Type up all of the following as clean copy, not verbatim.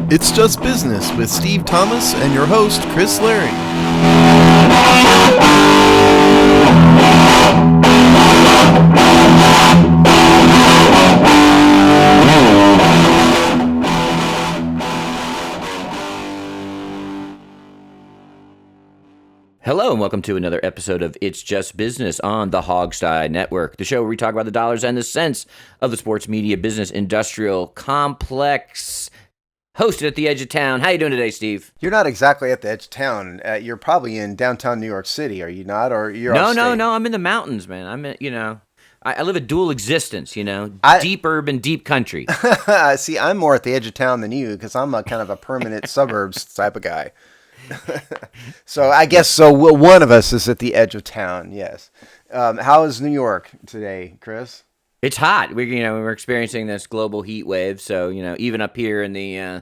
It's Just Business with Steve Thomas and your host, Chris Larry. Hello and welcome to another episode of It's Just Business on the Hogsty Network, the show where we talk about the dollars and the cents of the sports media business industrial complex. Hosted at the edge of town. How you doing today, Steve? You're not exactly at the edge of town. You're probably in downtown New York City, are you not? Or you're No, upstate? I'm in the mountains, man. I'm in, I live a dual existence, deep urban, deep country. See, I'm more at the edge of town than you because I'm a kind of a permanent suburbs type of guy. So I guess one of us is at the edge of town. Yes. How is New York today, Chris? It's hot. We're experiencing this global heat wave. So, even up here in the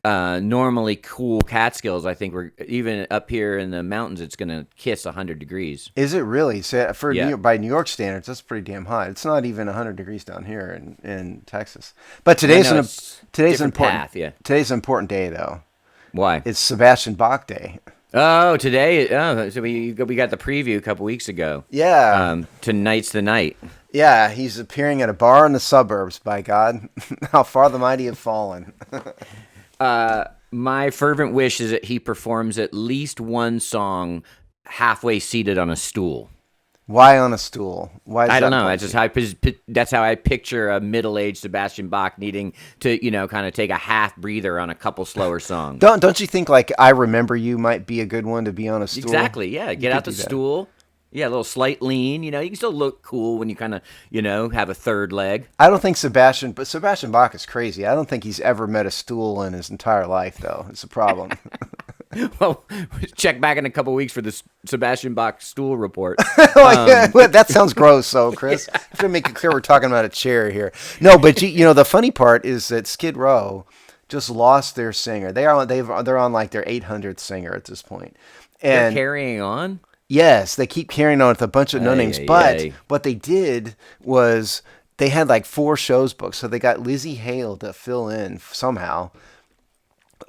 normally cool Catskills, I think we're even up here in the mountains, it's going to kiss 100 degrees. Is it really? So Yeah. by New York standards, that's pretty damn hot. It's not even 100 degrees down here in Texas. But today's an important path, yeah. Today's an important day though. Why? It's Sebastian Bach Day. Oh, today. Oh, so we got the preview a couple weeks ago. Yeah. Tonight's the night. Yeah, he's appearing at a bar in the suburbs, by God. How far the mighty have fallen. My fervent wish is that he performs at least one song halfway seated on a stool. Why on a stool? Why? Is I don't that know. That's how I picture a middle-aged Sebastian Bach needing to, kind of take a half breather on a couple slower songs. Don't you think like I Remember You might be a good one to be on a stool? Exactly. Yeah. Get out the stool. Yeah, a little slight lean. You can still look cool when you kind of, have a third leg. I don't think Sebastian Bach is crazy. I don't think he's ever met a stool in his entire life, though. It's a problem. Well, check back in a couple weeks for the Sebastian Bach stool report. That sounds gross, so Chris. I have to make it clear we're talking about a chair here. No, but the funny part is that Skid Row just lost their singer. They're on like their 800th singer at this point. And they're carrying on? Yes, they keep carrying on with a bunch of no-names. But what they did was they had like 4 shows booked. So they got Lizzie Hale to fill in somehow.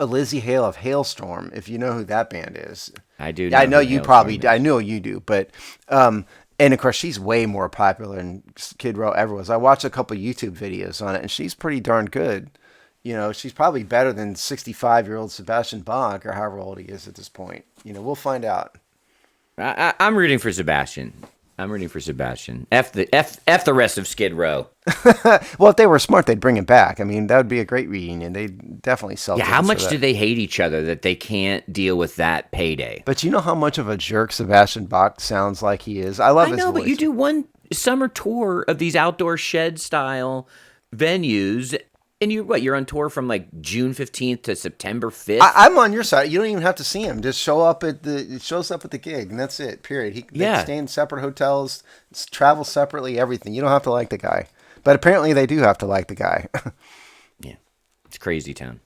A Lizzie Hale of Hailstorm, if you know who that band is. I do. I know you probably. I know you do, but and of course she's way more popular than Skid Row ever was. I watched a couple YouTube videos on it, and she's pretty darn good. She's probably better than 65-year-old Sebastian Bach or however old he is at this point. We'll find out. I'm rooting for Sebastian. F the rest of Skid Row. Well, if they were smart, they'd bring him back. I mean, that would be a great reunion. They'd definitely sell. Yeah, how much do they hate each other that they can't deal with that payday? But you know how much of a jerk Sebastian Bach sounds like he is? I love his voice. But you do one summer tour of these outdoor shed style venues. And you're on tour from like June 15th to September 5th? I'm on your side. You don't even have to see him. Just show up at the gig, and that's it, period. They stay in separate hotels, travel separately, everything. You don't have to like the guy. But apparently they do have to like the guy. Yeah. It's crazy town.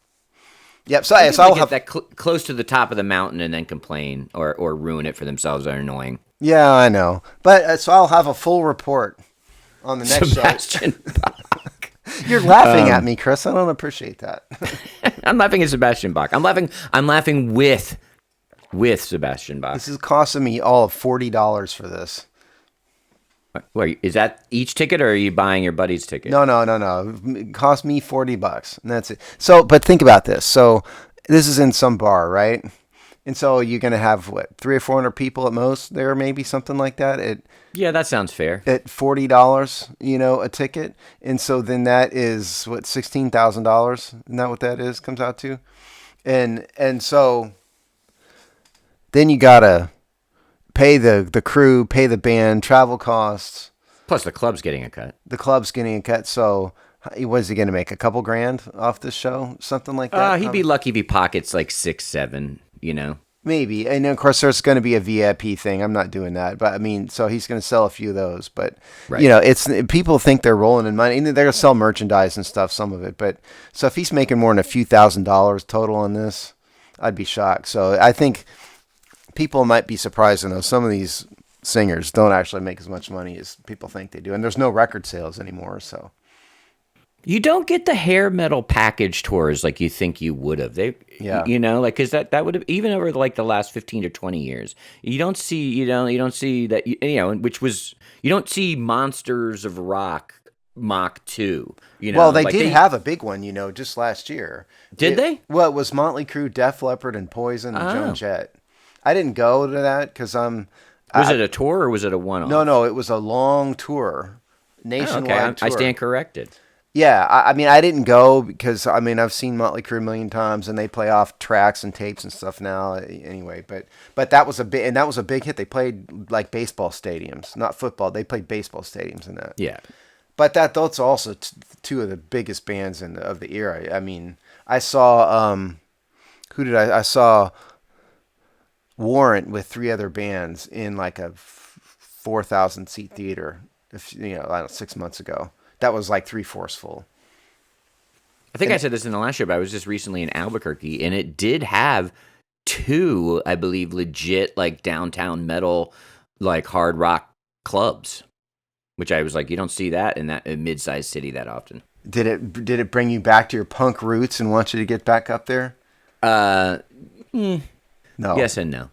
Yep. So I'll have that close to the top of the mountain and then complain or ruin it for themselves. They're annoying. Yeah, I know. But so I'll have a full report on the next Sebastian Bach. You're laughing at me, Chris. I don't appreciate that. I'm laughing at Sebastian Bach. I'm laughing with Sebastian Bach. This is costing me all of $40 for this. Wait, is that each ticket, or are you buying your buddy's ticket? No. It cost me $40, and that's it. So, but think about this. So, this is in some bar, right? And so you're going to have, 300 or 400 people at most there, maybe something like that. Yeah, that sounds fair. At $40, a ticket. And so then that is, $16,000? Isn't that what that is, comes out to? And so then you got to pay the crew, pay the band, travel costs. Plus the club's getting a cut. So what is he going to make, a couple grand off this show? Something like that? He'd be lucky if he pockets like 6, 7, Maybe. And of course there's going to be a VIP thing. I'm not doing that. But I mean, so he's going to sell a few of those. But, right. It's people think they're rolling in money. They're going to sell merchandise and stuff, some of it. But so if he's making more than a few $1,000s total on this, I'd be shocked. So I think people might be surprised to know some of these singers don't actually make as much money as people think they do. And there's no record sales anymore. So You don't get the hair metal package tours like you think you would have. Yeah. Like, because that would have, even over like the last 15 to 20 years, you don't see that, you don't see Monsters of Rock Mach 2, Well, they like did have a big one, just last year. Did they? Well, it was Motley Crue, Def Leppard, and Poison, and Joan Jett. I didn't go to that because Was it a tour or was it a one-off? No, it was a long tour, nationwide tour. I stand corrected. Yeah, I mean, I didn't go because I've seen Motley Crue a million times, and they play off tracks and tapes and stuff now. Anyway, but that was a big hit. They played like baseball stadiums, not football. They played baseball stadiums in that. Yeah, but those are also two of the biggest bands of the era. I mean, I saw I saw Warrant with 3 other bands in like a 4,000 seat theater. 6 months ago. That was like 3/4 full. I think I said this in the last show, but I was just recently in Albuquerque, and it did have 2, I believe, legit like downtown metal, like hard rock clubs, which I was like, you don't see that in a mid-sized city that often. Did it bring you back to your punk roots and want you to get back up there? No. Yes and no.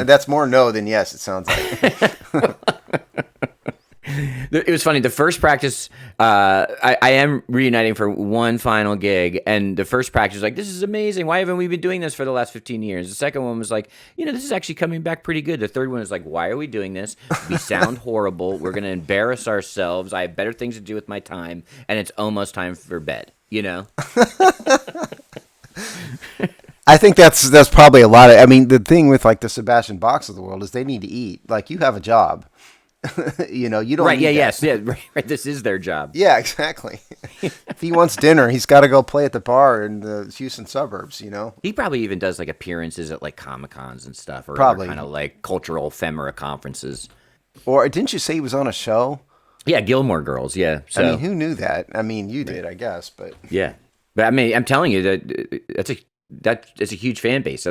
That's more no than yes, it sounds like. It was funny. The first practice, I am reuniting for one final gig, and the first practice was like, this is amazing. Why haven't we been doing this for the last 15 years? The second one was like, this is actually coming back pretty good. The third one was like, why are we doing this? We sound horrible. We're going to embarrass ourselves. I have better things to do with my time, and it's almost time for bed, I think that's probably a lot of. I mean, the thing with like the Sebastian Bachs of the world is they need to eat. Like, you have a job. You don't right, need yeah, that. yes, yeah, right. This is their job. Yeah, exactly. If he wants dinner, he's got to go play at the bar in the Houston suburbs, He probably even does like appearances at like Comic-Cons and stuff, or probably kind of like cultural ephemera conferences. Or didn't you say he was on a show? Yeah, Gilmore Girls, yeah. So, I mean, who knew that? I mean, you did, I guess, but yeah. But I mean, I'm telling you that's a huge fan base. So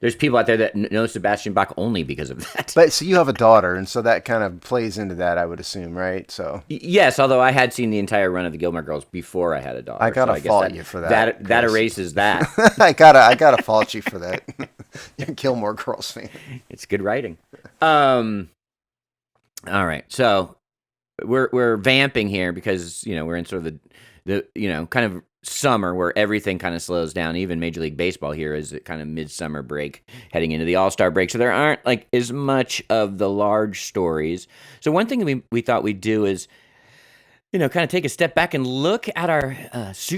there's people out there that know Sebastian Bach only because of that. But so you have a daughter, and so that kind of plays into that, I would assume, right? So yes, although I had seen the entire run of the Gilmore Girls before I had a daughter. I gotta fault you for that. That erases that. I gotta fault you for that. You're a Gilmore Girls fan. It's good writing. All right, so we're vamping here because we're in sort of the kind of summer where everything kind of slows down. Even Major League Baseball here is a kind of midsummer break heading into the All-Star break. So there aren't like as much of the large stories. So one thing we thought we'd do is, kind of take a step back and look at our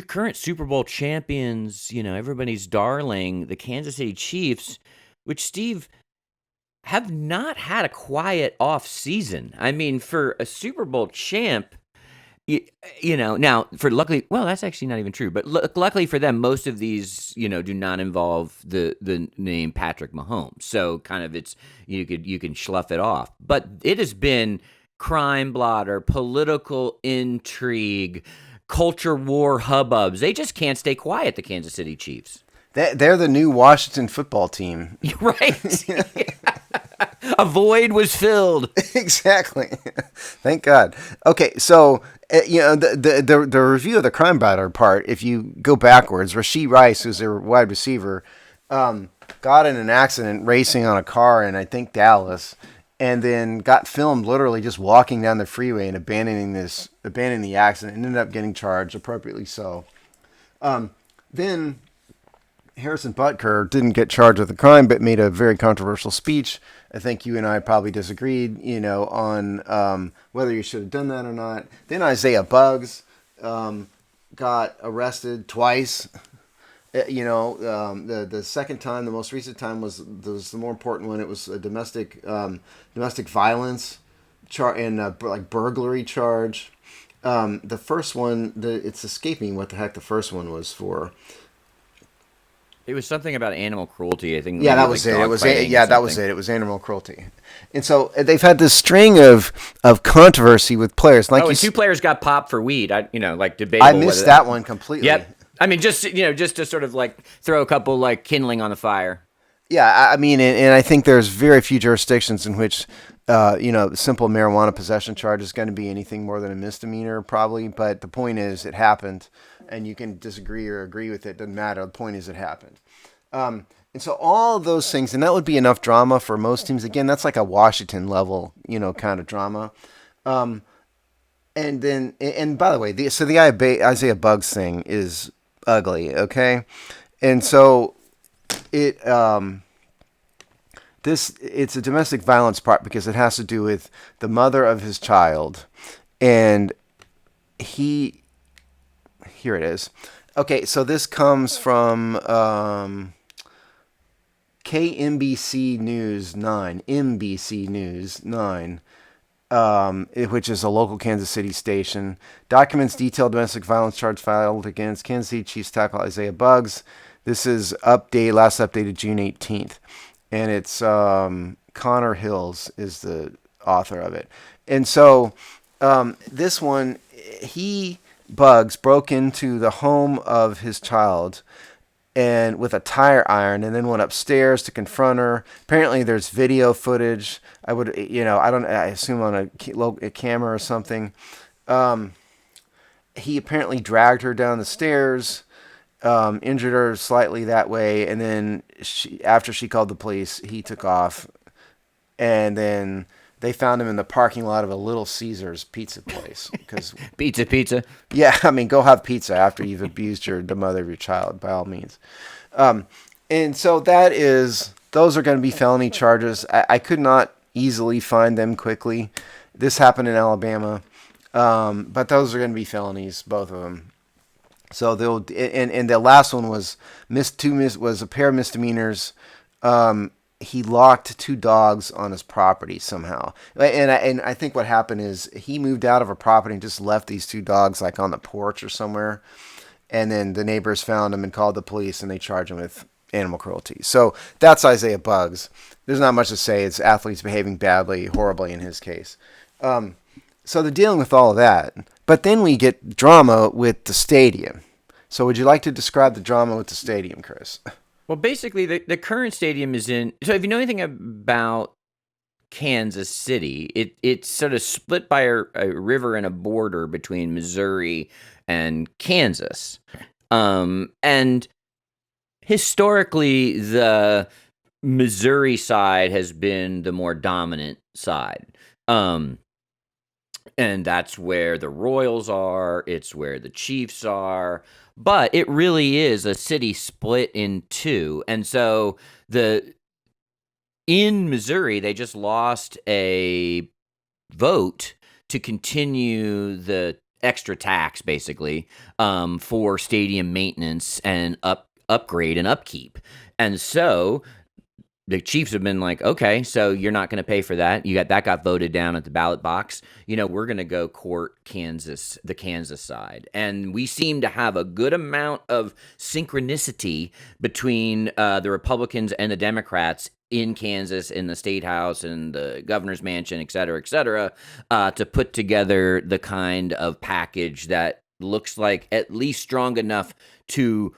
current Super Bowl champions, everybody's darling, the Kansas City Chiefs, which, Steve, have not had a quiet off season. I mean, for a Super Bowl champ, now luckily, well, that's actually not even true, but luckily for them, most of these, do not involve the name Patrick Mahomes. So kind of you can slough it off, but it has been crime blotter, political intrigue, culture war hubbubs. They just can't stay quiet, the Kansas City Chiefs. They're the new Washington football team. Right. A void was filled. Exactly. Thank God. Okay, so the review of the crime blotter part, if you go backwards, Rashee Rice, who's their wide receiver, got in an accident racing on a car in, I think, Dallas, and then got filmed literally just walking down the freeway and abandoning the accident, and ended up getting charged, appropriately so. Then Harrison Butker didn't get charged with the crime, but made a very controversial speech. I think you and I probably disagreed, on whether you should have done that or not. Then Isaiah Buggs got arrested twice. The second time, the most recent time was the more important one. It was a domestic violence charge and like burglary charge. The first one, it's escaping what the heck the first one was for. It was something about animal cruelty, I think. Yeah, that was it. It was that was it. It was animal cruelty, and so they've had this string of controversy with players. Like and 2 players got popped for weed. Debatable. I missed that one completely. Yep. I mean, just to sort of like throw a couple like kindling on the fire. Yeah, I mean, and I think there's very few jurisdictions in which, simple marijuana possession charge is going to be anything more than a misdemeanor, probably. But the point is, it happened, and you can disagree or agree with it. Doesn't matter. The point is, it happened. And so all of those things, and that would be enough drama for most teams. Again, that's like a Washington level, kind of drama. And by the way, the Isaiah Buggs thing is ugly. Okay, and so it's a domestic violence part because it has to do with the mother of his child, and here it is. Okay, so this comes from KMBC News 9, NBC News 9, which is a local Kansas City station. Documents detail domestic violence charge filed against Kansas City Chiefs tackle Isaiah Buggs. This is last updated June 18th. And it's Connor Hills is the author of it. And so this one, Buggs broke into the home of his child and with a tire iron, and then went upstairs to confront her. Apparently, there's video footage. I assume on a camera or something. He apparently dragged her down the stairs, injured her slightly that way, and then after she called the police, he took off, and then they found him in the parking lot of a Little Caesars pizza place. Pizza. Yeah, I mean, go have pizza after you've abused the mother of your child, by all means. And so those are going to be felony charges. I could not easily find them quickly. This happened in Alabama, but those are going to be felonies, both of them. So and the last one was a pair of misdemeanors. He locked 2 dogs on his property somehow. And I think what happened is he moved out of a property and just left these 2 dogs like on the porch or somewhere. And then the neighbors found him and called the police, and they charged him with animal cruelty. So that's Isaiah Buggs. There's not much to say. It's athletes behaving horribly in his case. So they're dealing with all of that. But then we get drama with the stadium. So would you like to describe the drama with the stadium, Chris? Well, basically, the current stadium is in. So, if you know anything about Kansas City, it's sort of split by a river and a border between Missouri and Kansas. And historically, the Missouri side has been the more dominant side. And that's where the Royals are. It's where the Chiefs are. But it really is a city split in two. And so in Missouri, they just lost a vote to continue the extra tax, basically, for stadium maintenance and upgrade and upkeep. And so the Chiefs have been like, okay, so you're not going to pay for that. That got voted down at the ballot box. We're going to go court the Kansas side. And we seem to have a good amount of synchronicity between the Republicans and the Democrats in Kansas, in the state house and the governor's mansion, et cetera, to put together the kind of package that looks like at least strong enough to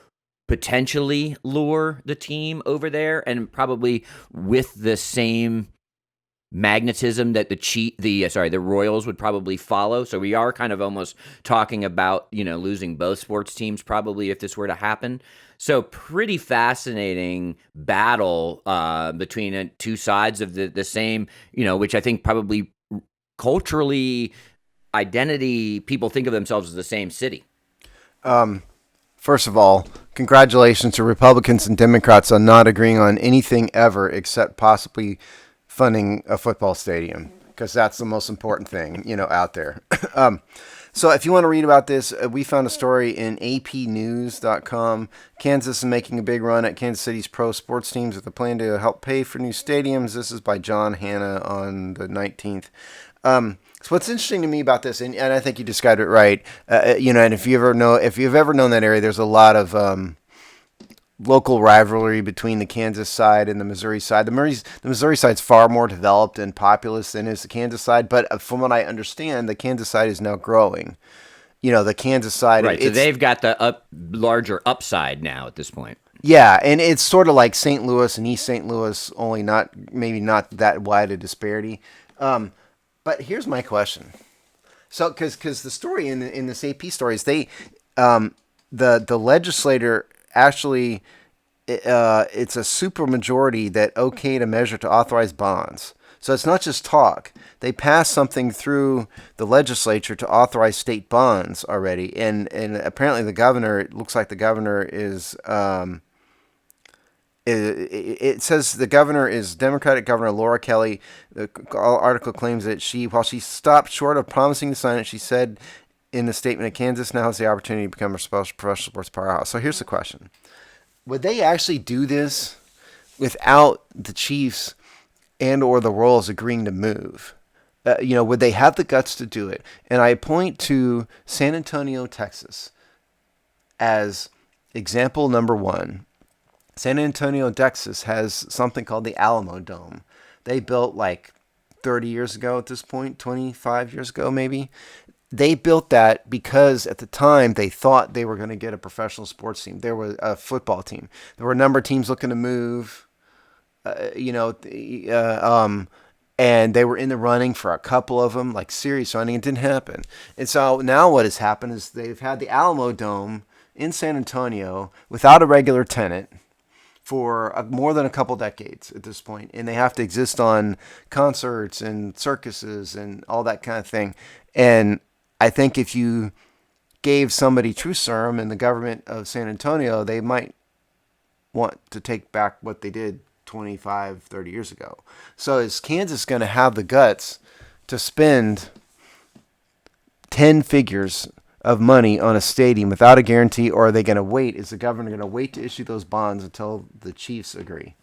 potentially lure the team over there, and probably with the same magnetism that the Royals would probably follow. So we are kind of almost talking about, losing both sports teams probably if this were to happen. So pretty fascinating battle between two sides of the same, which I think probably culturally, identity, people think of themselves as the same city. First of all, congratulations to Republicans and Democrats on not agreeing on anything ever except possibly funding a football stadium, because that's the most important thing, out there. So if you want to read about this, we found a story in apnews.com. Kansas is making a big run at Kansas City's pro sports teams with a plan to help pay for new stadiums. This is by John Hanna on the 19th. So what's interesting to me about this, and I think you described it right, and if you've ever known that area, there's a lot of local rivalry between the Kansas side and the Missouri side. The Missouri side's far more developed and populous than is the Kansas side, but from what I understand, the Kansas side is now growing. The Kansas side, right? So they've got the larger upside now at this point. Yeah, and it's sort of like St. Louis and East St. Louis, only maybe not that wide a disparity. But here's my question. So, because the story in this AP story is the legislator actually it's a super majority that okayed a measure to authorize bonds. So it's not just talk. They passed something through the legislature to authorize state bonds already, and apparently the governor. It looks like the governor is. It says the governor is Democratic Governor Laura Kelly. The article claims that while she stopped short of promising to sign it, she said in the statement that Kansas now has the opportunity to become a professional sports powerhouse. So here's the question. Would they actually do this without the Chiefs and or the Royals agreeing to move? Would they have the guts to do it? And I point to San Antonio, Texas as example number one. San Antonio, Texas has something called the Alamo Dome. They built like 30 years ago at this point, 25 years ago maybe. They built that because at the time they thought they were going to get a professional sports team. There was a football team. There were a number of teams looking to move, and they were in the running for a couple of them, like serious running. It didn't happen. And so now what has happened is they've had the Alamo Dome in San Antonio without a regular tenant for more than a couple decades at this point, and they have to exist on concerts and circuses and all that kind of thing. And I think if you gave somebody truth serum in the government of San Antonio, they might want to take back what they did 25, 30 years ago. So is Kansas going to have the guts to spend 10 figures of money on a stadium without a guarantee, or are they going to wait? Is the governor going to wait to issue those bonds until the Chiefs agree?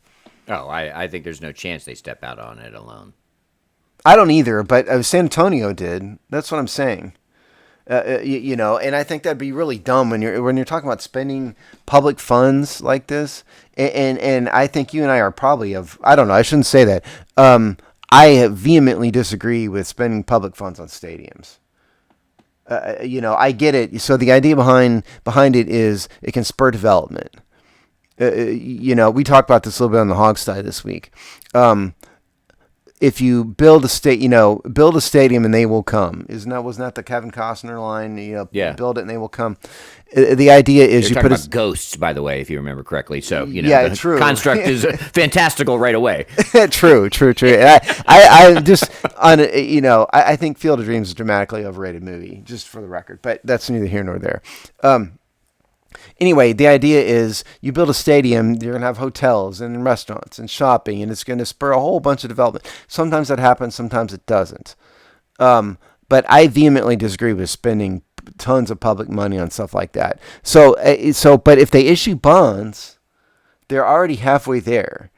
Oh, I think there's no chance they step out on it alone. I don't either, but San Antonio did. That's what I'm saying. And I think that'd be really dumb when you're talking about spending public funds like this. And I think you and I are probably I don't know, I shouldn't say that. I vehemently disagree with spending public funds on stadiums. I get it. So the idea behind it is it can spur development. We talked about this a little bit on the Hogstye this week. If you build a stadium and they will come. Wasn't that the Kevin Costner line? Yeah. Build it and they will come. The idea is You're talking about ghosts, by the way, if you remember correctly. So the true. Construct is fantastical right away. True. I just I think Field of Dreams is a dramatically overrated movie, just for the record. But that's neither here nor there. Anyway, the idea is you build a stadium, you're going to have hotels and restaurants and shopping, and it's going to spur a whole bunch of development. Sometimes that happens, sometimes it doesn't. But I vehemently disagree with spending tons of public money on stuff like that. But if they issue bonds, they're already halfway there.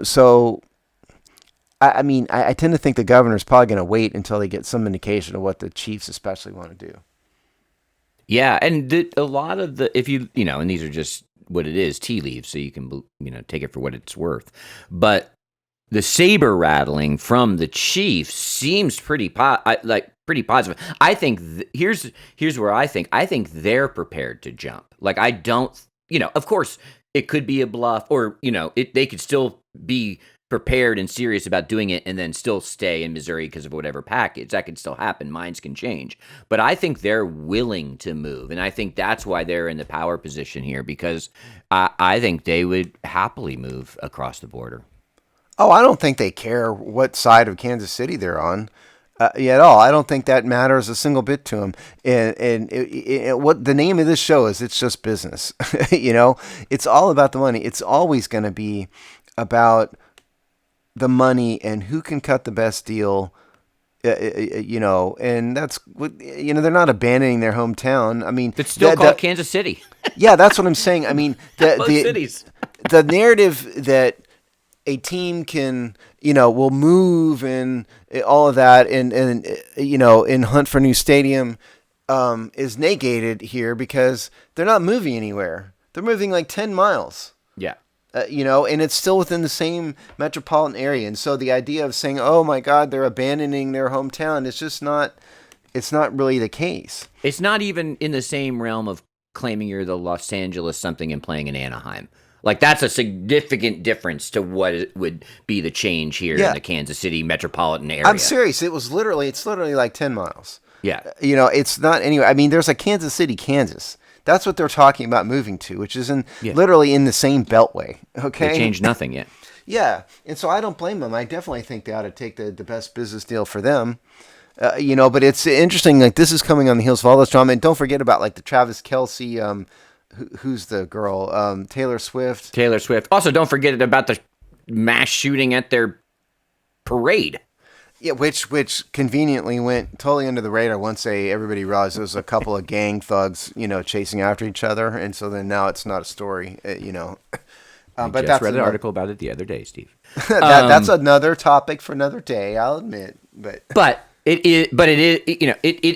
So I tend to think the governor's probably going to wait until they get some indication of what the Chiefs especially want to do. Yeah, and a lot of if and these are just what it is, tea leaves, so you can take it for what it's worth. But the saber rattling from the Chiefs seems pretty positive. I think here's where I think they're prepared to jump. Like I don't, of course it could be a bluff, or they could still be prepared and serious about doing it and then still stay in Missouri because of whatever package. That could still happen. Minds can change. But I think they're willing to move. And I think that's why they're in the power position here, because I think they would happily move across the border. Oh, I don't think they care what side of Kansas City they're on at all. I don't think that matters a single bit to them. And what the name of this show is, It's Just Business. It's all about the money. It's always going to be about the money and who can cut the best deal, and that's what, they're not abandoning their hometown. I mean, it's still called Kansas City. Yeah, that's what I'm saying. I mean, cities. The narrative that a team can, will move and all of that and hunt for a new stadium, is negated here because they're not moving anywhere. They're moving like 10 miles. Yeah. And it's still within the same metropolitan area. And so the idea of saying, oh my God, they're abandoning their hometown, it's not really the case. It's not even in the same realm of claiming you're the Los Angeles something and playing in Anaheim. Like, that's a significant difference to what it would be the change here in the Kansas City metropolitan area. I'm serious. It's literally like 10 miles. Yeah. It's not anywhere. I mean, there's a Kansas City, Kansas. That's what they're talking about moving to, which is literally in the same beltway. Okay. They changed nothing yet. Yeah. And so I don't blame them. I definitely think they ought to take the best business deal for them. But it's interesting. Like, this is coming on the heels of all this drama. And don't forget about, like, the Travis Kelce, who's the girl? Taylor Swift. Taylor Swift. Also, don't forget about the mass shooting at their parade. Yeah, which conveniently went totally under the radar once everybody realized there was a couple of gang thugs, chasing after each other. And so then now it's not a story, I but just read an article about it the other day, Steve. That's another topic for another day, I'll admit. But it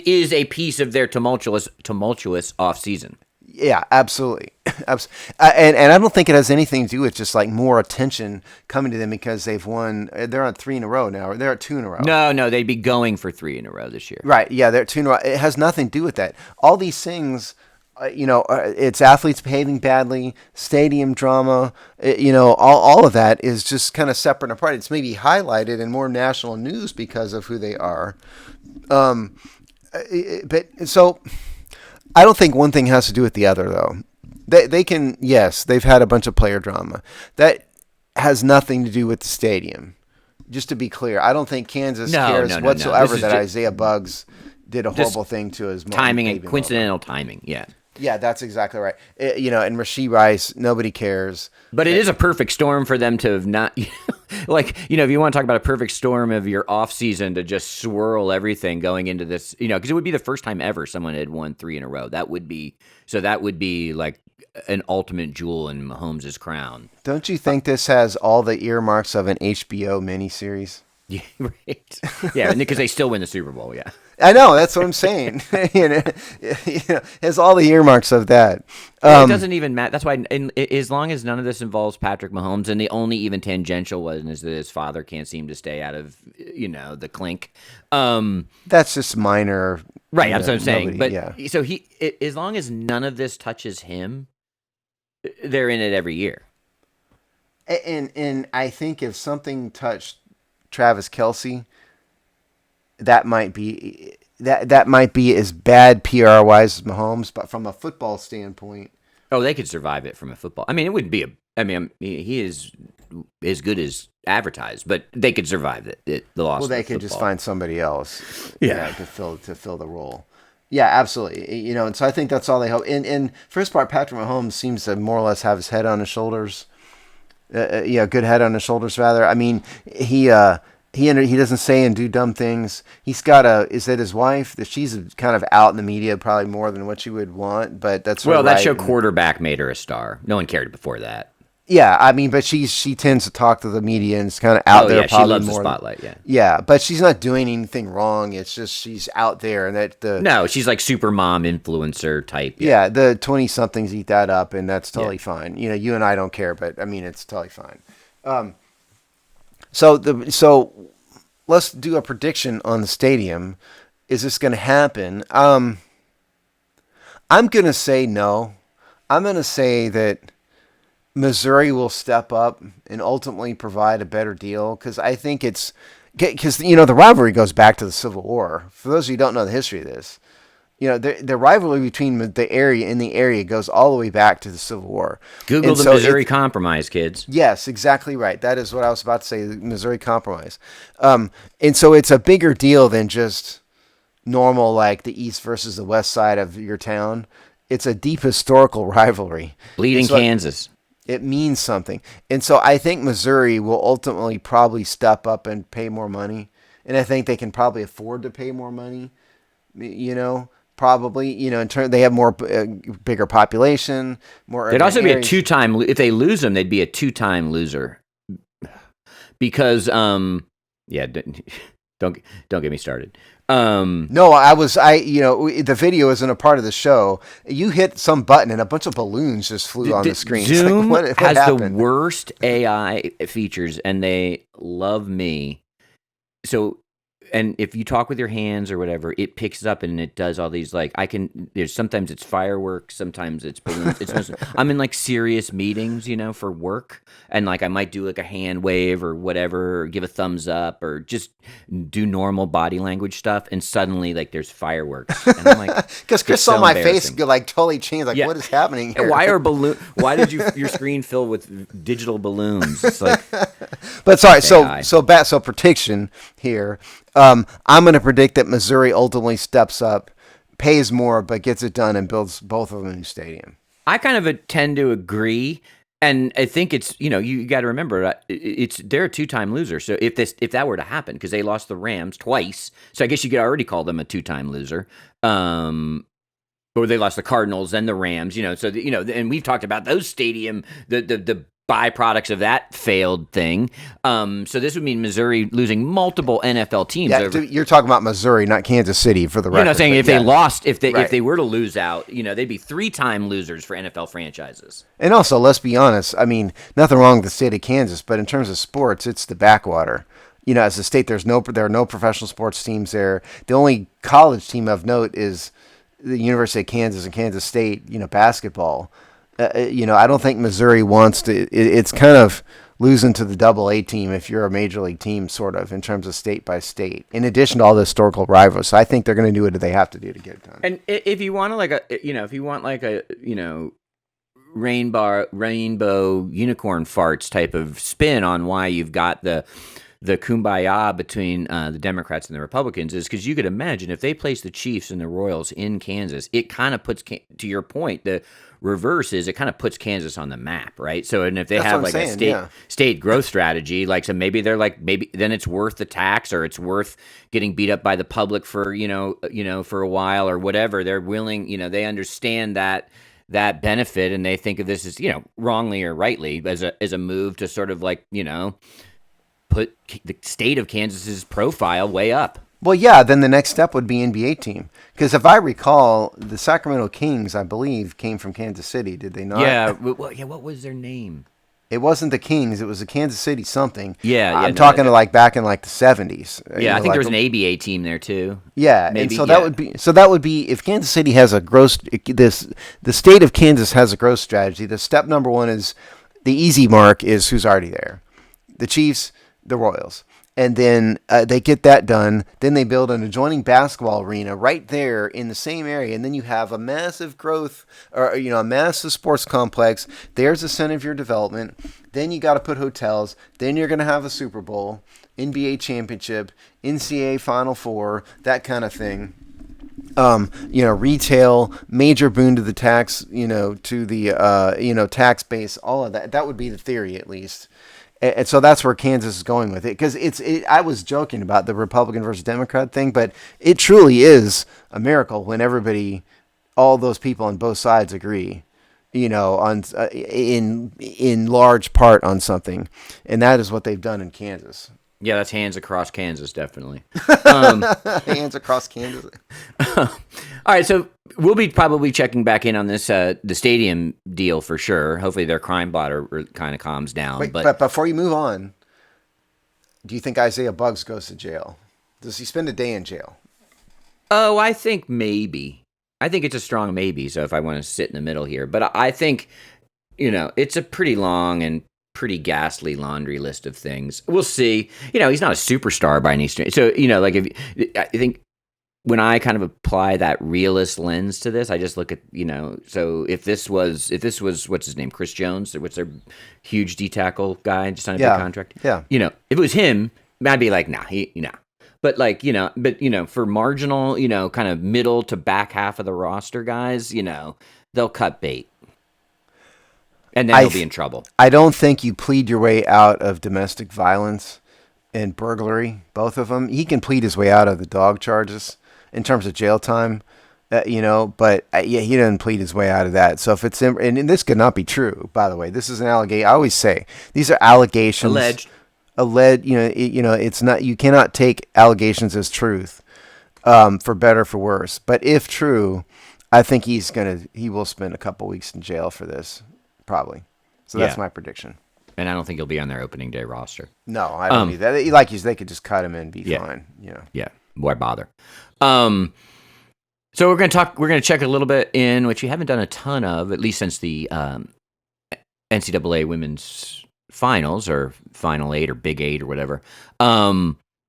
is a piece of their tumultuous off season. Yeah, absolutely. And I don't think it has anything to do with just like more attention coming to them because they've won. They're on 3 in a row now. Or they're at 2 in a row. No, they'd be going for 3 in a row this year. Right. Yeah, they're at 2 in a row. It has nothing to do with that. All these things, it's athletes behaving badly, stadium drama, all of that is just kind of separate and apart. It's maybe highlighted in more national news because of who they are. I don't think one thing has to do with the other, though. They can, yes, they've had a bunch of player drama. That has nothing to do with the stadium. Just to be clear, I don't think Kansas cares whatsoever that Isaiah Buggs did a horrible thing to his mom. Timing and coincidental timing, yeah. Yeah, that's exactly right. And Rasheed Rice, nobody cares. But it is a perfect storm for them to have not, if you want to talk about a perfect storm of your off season to just swirl everything going into this, because it would be the first time ever someone had won 3 in a row. That would be like an ultimate jewel in Mahomes' crown. Don't you think this has all the earmarks of an HBO miniseries? Yeah, right. Yeah, because they still win the Super Bowl. Yeah, I know. That's what I'm saying. It has all the earmarks of that. It doesn't even matter. That's why, as long as none of this involves Patrick Mahomes, and the only even tangential one is that his father can't seem to stay out of the clink. That's just minor. Right. That's what I'm saying. So as long as none of this touches him, they're in it every year. And I think if something touched Travis Kelce, that might be as bad PR wise as Mahomes, but from a football standpoint, they could survive it from a football. I mean, it wouldn't be he is as good as advertised, but they could survive the loss. Well, they could just find somebody else, to fill the role. Yeah, absolutely. And so I think that's all they hope. And first part, Patrick Mahomes seems to more or less have his head on his shoulders. Good head on his shoulders, rather. I mean, he doesn't say and do dumb things. He's got is that his wife? That she's kind of out in the media probably more than what you would want, but that's that show Quarterback made her a star. No one cared before that. Yeah, I mean, but she tends to talk to the media and is kind of out there. Yeah, she loves the spotlight. Yeah, but she's not doing anything wrong. It's just she's out there, and she's like super mom influencer type. Yeah, the 20-somethings eat that up, and that's totally fine. You and I don't care, but I mean, it's totally fine. So let's do a prediction on the stadium. Is this going to happen? I'm going to say no. I'm going to say that Missouri will step up and ultimately provide a better deal because I think because the rivalry goes back to the Civil War. For those of you who don't know the history of this, the rivalry between the area goes all the way back to the Civil War. Google the Missouri Compromise, kids. Yes, exactly right. That is what I was about to say, the Missouri Compromise. And so it's a bigger deal than just normal, like the east versus the west side of your town. It's a deep historical rivalry. Bleeding Kansas. It means something. And so I think Missouri will ultimately probably step up and pay more money. And I think they can probably afford to pay more money, probably, in turn, they have more bigger population, more. They'd also be a 2-time. If they lose them, they'd be a 2-time loser. Because, don't get me started. No, the video isn't a part of the show. You hit some button and a bunch of balloons just flew on the screen. Zoom what has happened? The worst AI features, and they love me. So and if you talk with your hands or whatever, it picks up and it does all these like there's sometimes it's fireworks, sometimes it's balloons. I'm in like serious meetings, for work, and like I might do like a hand wave or whatever, or give a thumbs up or just do normal body language stuff, and suddenly like there's fireworks, and I'm like, because Chris saw my face like totally change, like what is happening here? Why did your screen fill with digital balloons? It's like, but sorry, so prediction here. I'm going to predict that Missouri ultimately steps up, pays more, but gets it done and builds both of them a new stadium. I kind of tend to agree, and I think it's you got to remember they're a 2-time loser. So if that were to happen, because they lost the Rams twice, so I guess you could already call them a 2-time loser. Or they lost the Cardinals and the Rams, So and we've talked about those stadium the byproducts of that failed thing. So this would mean Missouri losing multiple NFL teams. Yeah, you're talking about Missouri, not Kansas City, for the record. You're not saying if they were to lose out, they'd be 3-time losers for NFL franchises. And also, let's be honest. I mean, nothing wrong with the state of Kansas, but in terms of sports, it's the backwater. As a state, there are no professional sports teams there. The only college team of note is the University of Kansas and Kansas State. Basketball. I don't think Missouri wants to. It's kind of losing to the Double-A team if you're a major league team, sort of, in terms of state by state. In addition to all the historical rivals, so I think they're going to do what they have to do to get it done. And if you want a rainbow unicorn farts type of spin on why you've got the kumbaya between the Democrats and the Republicans, is because you could imagine if they place the Chiefs and the Royals in Kansas, it kind of puts, to your point, the reverse is it kind of puts Kansas on the map, right? So, and if they have like a state growth strategy, like, so maybe they're like, maybe then it's worth the tax, or it's worth getting beat up by the public for, for a while or whatever. They're willing, they understand that benefit, and they think of this as, wrongly or rightly, as a move to sort of like, put the state of Kansas's profile way up. Well, yeah, then the next step would be NBA team. Because if I recall, the Sacramento Kings, I believe, came from Kansas City, did they not? Yeah, what was their name? It wasn't the Kings, it was the Kansas City something. I'm talking to like back in like the 70s. Yeah, I think there was an ABA team there too. Yeah, maybe, and so that would be if Kansas City has the state of Kansas has a growth strategy. The step number one is the easy mark is who's already there. The Chiefs, the Royals. And then they get that done. Then they build an adjoining basketball arena right there in the same area. And then you have a massive growth, or a massive sports complex. There's the center of your development. Then you got to put hotels. Then you're going to have a Super Bowl, NBA championship, NCAA Final Four, that kind of thing. Retail, major boon to the tax, to the tax base, all of that. That would be the theory, at least. And so that's where Kansas is going with it. Because I was joking about the Republican versus Democrat thing, but it truly is a miracle when all those people on both sides agree, on in large part on something. And that is what they've done in Kansas. Yeah, that's hands across Kansas, definitely. Hands across Kansas. All right, so we'll be probably checking back in on this the stadium deal for sure. Hopefully their crime blotter kind of calms down. Wait, but before you move on, do you think Isaiah Buggs goes to jail? Does he spend a day in jail? Oh, I think maybe. I think it's a strong maybe, so if I want to sit in the middle here. But I think, it's a pretty long and pretty ghastly laundry list of things. We'll see. He's not a superstar by any stretch. So, I think when I kind of apply that realist lens to this, I just look at, so if this was what's his name, Chris Jones, what's their huge D tackle guy, just on a big contract. Yeah. If it was him, I'd be like, nah. But for marginal, kind of middle to back half of the roster guys, they'll cut bait. And then he'll be in trouble. I don't think you plead your way out of domestic violence and burglary, both of them. He can plead his way out of the dog charges in terms of jail time, but he didn't plead his way out of that. So if it's and this could not be true, by the way. This is an allegation. I always say these are allegations. Alleged. It's not. You cannot take allegations as truth, for better or for worse. But if true, I think he will spend a couple weeks in jail for this. Probably. So that's my prediction. And I don't think he'll be on their opening day roster. No, I don't need that. Like you said, they could just cut him and be fine. Yeah. Why bother? So we're going to check a little bit in, which we haven't done a ton of, at least since the NCAA women's finals or Final Eight or Big Eight or whatever.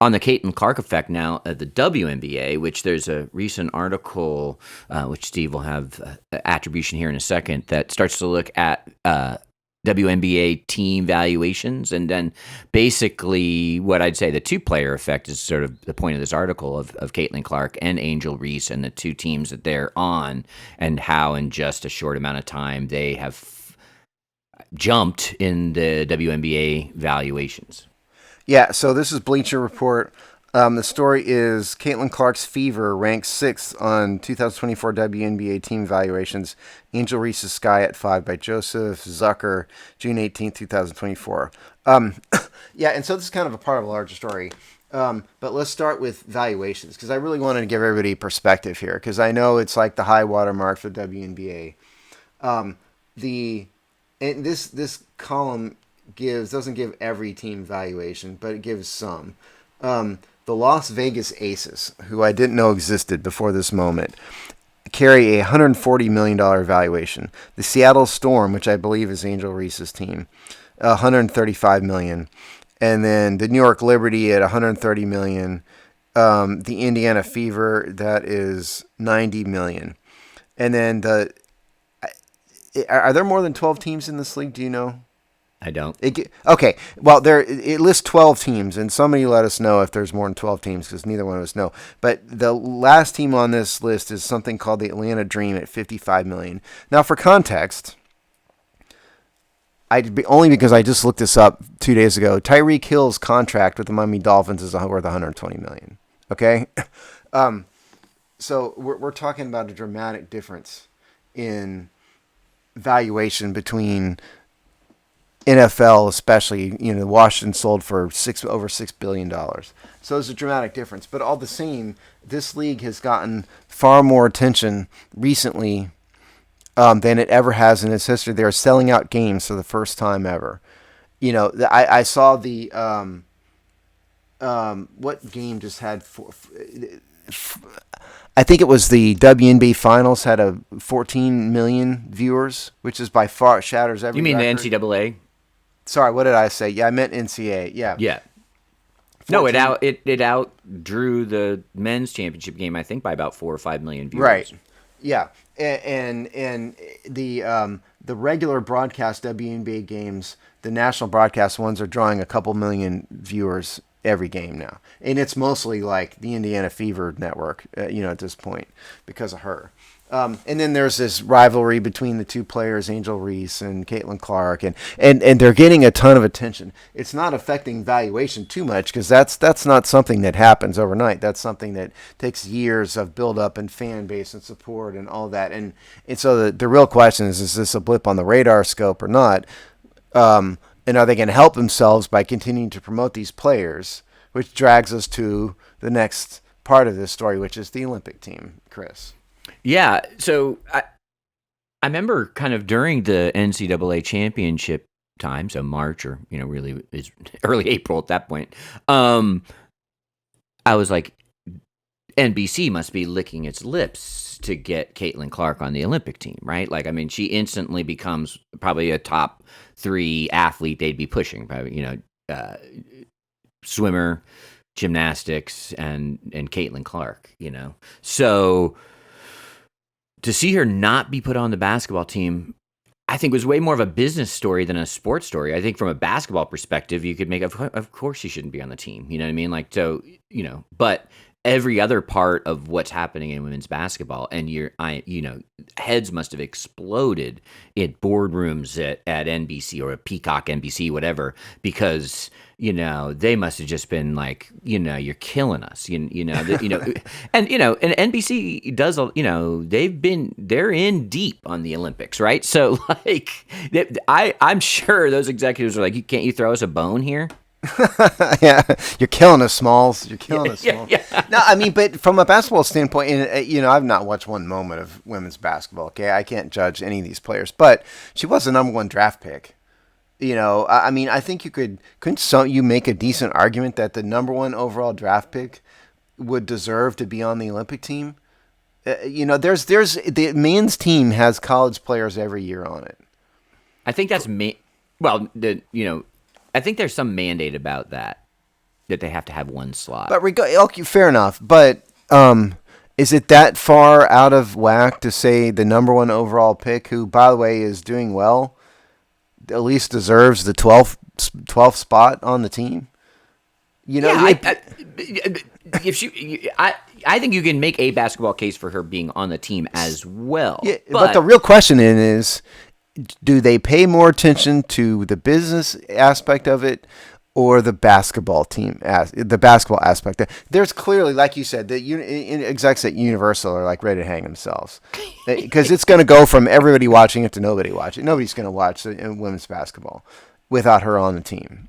On the Caitlin Clark effect now at the WNBA, which there's a recent article, which Steve will have attribution here in a second, that starts to look at WNBA team valuations. And then basically what I'd say the two-player effect is sort of the point of this article of Caitlin Clark and Angel Reese and the two teams that they're on and how in just a short amount of time they have jumped in the WNBA valuations. Yeah, so this is Bleacher Report. The story is Caitlin Clark's Fever ranks 6th on 2024 WNBA team valuations. Angel Reese's Sky at 5 by Joseph Zucker, June 18th, 2024. Yeah, and so this is kind of a part of a larger story. But let's start with valuations, because I really wanted to give everybody perspective here, because I know it's like the high water mark for WNBA. This column doesn't give every team valuation, but it gives some. The Las Vegas Aces, who I didn't know existed before this moment, carry a $140 million valuation. The Seattle Storm, which I believe is Angel Reese's team, $135 million. And then the New York Liberty at $130 million. The Indiana Fever, that is $90 million. And then are there more than 12 teams in this league? Do you know? I don't. Okay. Well, it lists 12 teams, and somebody let us know if there's more than 12 teams, because neither one of us know. But the last team on this list is something called the Atlanta Dream at $55 million. Now, for context, only because I just looked this up 2 days ago, Tyreek Hill's contract with the Miami Dolphins is worth $120 million. Okay? So we're talking about a dramatic difference in valuation between NFL, especially, Washington sold for over $6 billion. So it's a dramatic difference. But all the same, this league has gotten far more attention recently than it ever has in its history. They're selling out games for the first time ever. I saw the what game just had I think it was the WNBA Finals had a 14 million viewers, which is by far shatters every. You mean record. the NCAA? Sorry, what did I say? Yeah, I meant NCAA. Yeah. Yeah. 14. No, it outdrew the men's championship game, I think, by about 4 or 5 million viewers. Right. Yeah, and the regular broadcast WNBA games, the national broadcast ones, are drawing a couple million viewers every game now, and it's mostly like the Indiana Fever network, at this point because of her. And then there's this rivalry between the two players, Angel Reese and Caitlin Clark, and they're getting a ton of attention. It's not affecting valuation too much, because that's not something that happens overnight. That's something that takes years of build up and fan base and support and all that. And so the real question is this a blip on the radar scope or not? And are they going to help themselves by continuing to promote these players, which drags us to the next part of this story, which is the Olympic team, Chris. Yeah, so I remember kind of during the NCAA championship time, so March or, really is early April at that point, I was like, NBC must be licking its lips to get Caitlin Clark on the Olympic team, right? Like, I mean, she instantly becomes probably a top 3 athlete they'd be pushing, probably, swimmer, gymnastics, and Caitlin Clark, So to see her not be put on the basketball team, I think was way more of a business story than a sports story. I think from a basketball perspective, you could make, of course she shouldn't be on the team. You know what I mean? Like, so, but every other part of what's happening in women's basketball, and heads must have exploded in boardrooms at NBC or a Peacock NBC, whatever, because they must have just been like, you're killing us, and NBC does, they're in deep on the Olympics, right? So like, I'm sure those executives are like, can't you throw us a bone here? Yeah, you're killing us, Smalls. You're killing us, Smalls. Yeah. No, I mean, but from a basketball standpoint, I've not watched one moment of women's basketball. Okay, I can't judge any of these players, but she was the number 1 draft pick. I mean, I think you make a decent argument that the number one overall draft pick would deserve to be on the Olympic team. There's the men's team has college players every year on it. I think that's I think there's some mandate about that they have to have one slot. But okay, fair enough. But is it that far out of whack to say the number one overall pick, who, by the way, is doing well, at least deserves the 12th spot on the team? I think you can make a basketball case for her being on the team as well. Yeah, but the real question is, do they pay more attention to the business aspect of it or the basketball aspect? There's clearly, like you said, the execs at Universal are like ready to hang themselves because it's going to go from everybody watching it to nobody watching. Nobody's going to watch women's basketball without her on the team.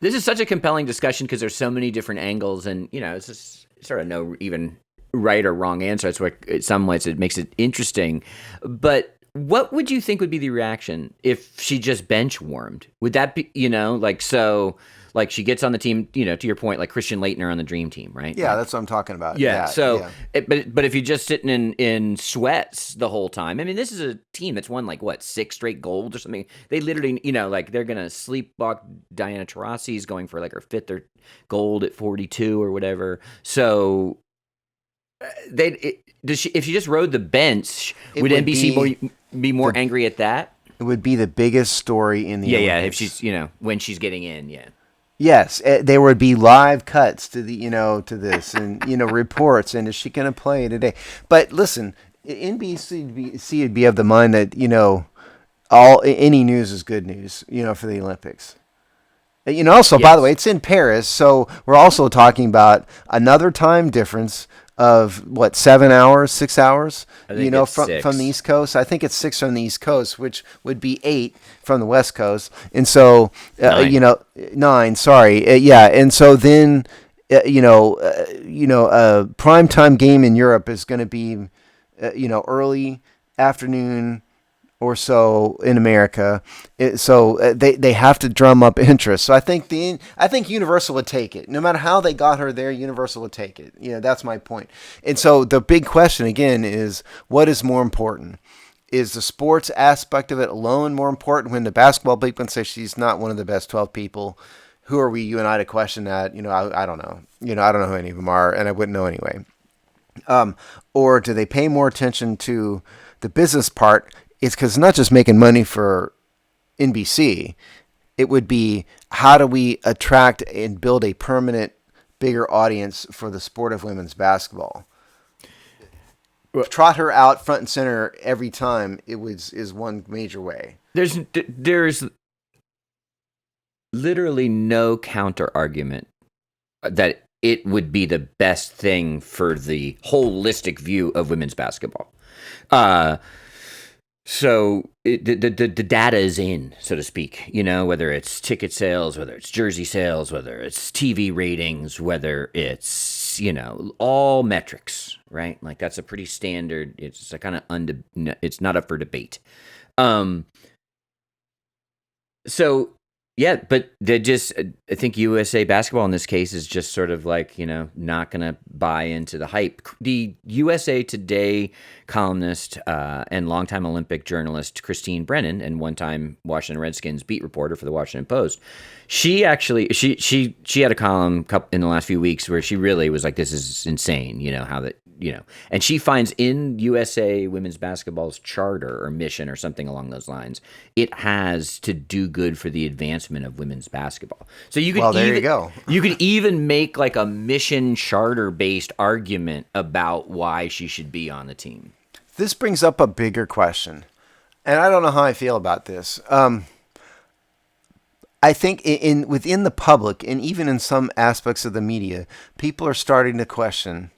This is such a compelling discussion because there's so many different angles, and it's just sort of no even right or wrong answer. That's what, in some ways, it makes it interesting. But what would you think would be the reaction if she just bench warmed? Would that be, like she gets on the team, to your point, like Christian Laettner on the Dream Team, right? Yeah, that's what I'm talking about. Yeah. But if you're just sitting in sweats the whole time, I mean, this is a team that's won 6 straight golds or something. They literally, they're gonna sleepwalk. Diana Taurasi's going for her 5th or gold at 42 or whatever. So if she just rode the bench, would NBC be more angry at that? It would be the biggest story in the Olympics. If she's when she's getting in, yeah. Yes, there would be live cuts to the to this, and reports, and is she going to play today? But listen, NBC would be of the mind that any news is good news, for the Olympics. Also, yes. By the way, it's in Paris, so we're also talking about another time difference of 7 hours, 6 hours, from the East Coast. I think it's 6 from the East Coast, which would be 8 from the West Coast. And so, 9, sorry. And so then, a primetime game in Europe is going to be, early afternoon or so in America, so they have to drum up interest. So I think Universal would take it, no matter how they got her there. Universal would take it. That's my point. And so the big question again is, what is more important? Is the sports aspect of it alone more important? When the basketball people say she's not one of the best 12 people, who are we, you and I, to question that? I don't know. I don't know who any of them are, and I wouldn't know anyway. Or do they pay more attention to the business part? It's because it's not just making money for NBC. It would be, how do we attract and build a permanent, bigger audience for the sport of women's basketball? Trot her out front and center every time is one major way. There's literally no counter argument that it would be the best thing for the holistic view of women's basketball. So the data is in, so to speak, whether it's ticket sales, whether it's jersey sales, whether it's TV ratings, whether it's, all metrics, right? Like that's a pretty standard, it's a kind of, it's not up for debate. So yeah, but I think USA Basketball in this case is just sort of not going to buy into the hype. The USA Today columnist and longtime Olympic journalist Christine Brennan, and one-time Washington Redskins beat reporter for the Washington Post, she actually she had a column in the last few weeks where she really was like, this is insane, how that, and she finds in USA women's basketball's charter or mission or something along those lines, it has to do good for the advancement of women's basketball. So you could there you go. You could even make a mission charter based argument about why she should be on the team. This brings up a bigger question, and I don't know how I feel about this. I think within the public, and even in some aspects of the media, people are starting to question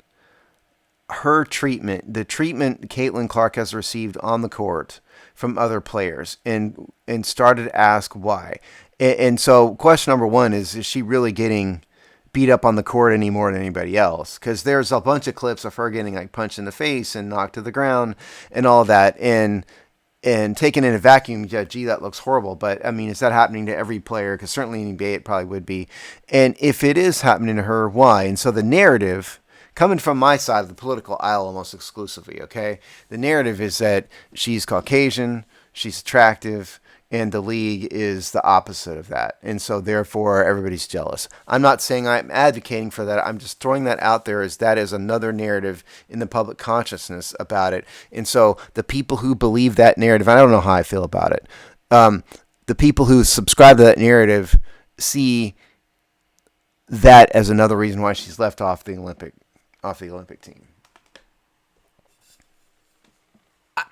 her treatment, the treatment Caitlin Clark has received on the court from other players, and started to ask why. And so question number one is she really getting beat up on the court any more than anybody else? Because there's a bunch of clips of her getting punched in the face and knocked to the ground and all that. And And taken in a vacuum, yeah, gee, that looks horrible. But I mean, is that happening to every player? Because certainly in the NBA, it probably would be. And if it is happening to her, why? And so the narrative, coming from my side of the political aisle almost exclusively, okay, the narrative is that she's Caucasian, she's attractive, and the league is the opposite of that. And so therefore everybody's jealous. I'm not saying I'm advocating for that. I'm just throwing that out there as that is another narrative in the public consciousness about it. And so the people who believe that narrative, I don't know how I feel about it. The people who subscribe to that narrative see that as another reason why she's left off the Olympic team.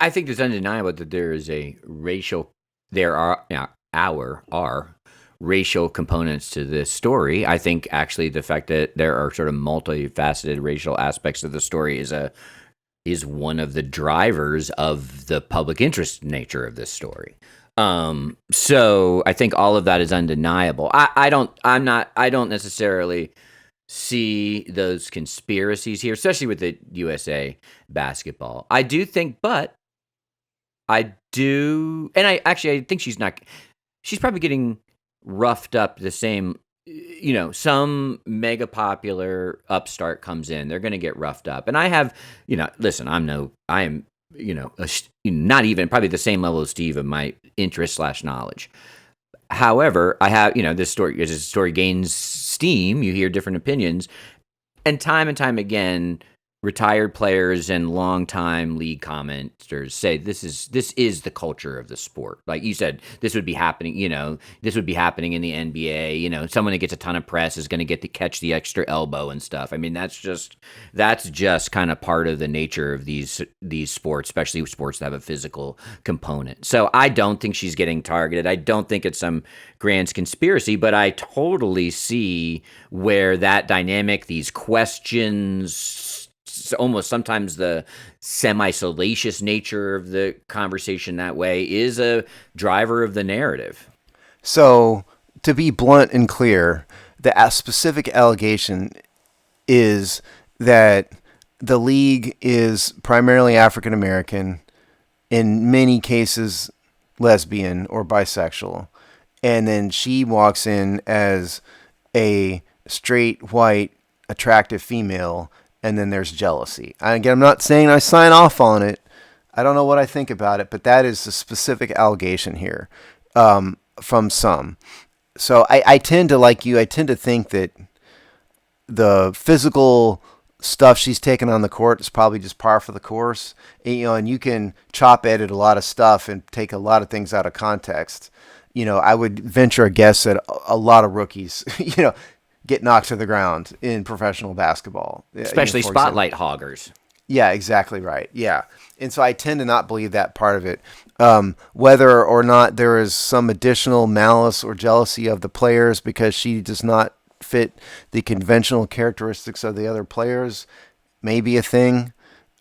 I think it's undeniable that there is a racial. There are racial components to this story. I think actually the fact that there are sort of multifaceted racial aspects of the story is one of the drivers of the public interest nature of this story. So I think all of that is undeniable. I don't necessarily see those conspiracies here, especially with the USA basketball. I do think, but I do, and I think she's probably getting roughed up the same, some mega popular upstart comes in, they're going to get roughed up. And I have, listen, I am, not even probably the same level as Steve of my interest / knowledge. However, I have, this story, as this story gains steam, you hear different opinions, and time again, retired players and longtime league commenters say this is the culture of the sport. Like you said, this would be happening. This would be happening in the NBA. Someone that gets a ton of press is going to get to catch the extra elbow and stuff. I mean, that's just kind of part of the nature of these sports, especially sports that have a physical component. So I don't think she's getting targeted. I don't think it's some grand conspiracy, but I totally see where that dynamic, these questions, almost sometimes the semi-salacious nature of the conversation that way is a driver of the narrative. So, to be blunt and clear, the specific allegation is that the league is primarily African American, in many cases lesbian or bisexual, and then she walks in as a straight, white, attractive female, and then there's jealousy. Again, I'm not saying I sign off on it. I don't know what I think about it, but that is the specific allegation here from some. So I tend to, like you, I tend to think that the physical stuff she's taken on the court is probably just par for the course. And you can chop edit a lot of stuff and take a lot of things out of context. I would venture a guess that a lot of rookies, get knocked to the ground in professional basketball. Especially spotlight hoggers. Yeah, exactly right. Yeah. And so I tend to not believe that part of it. Whether or not there is some additional malice or jealousy of the players because she does not fit the conventional characteristics of the other players may be a thing.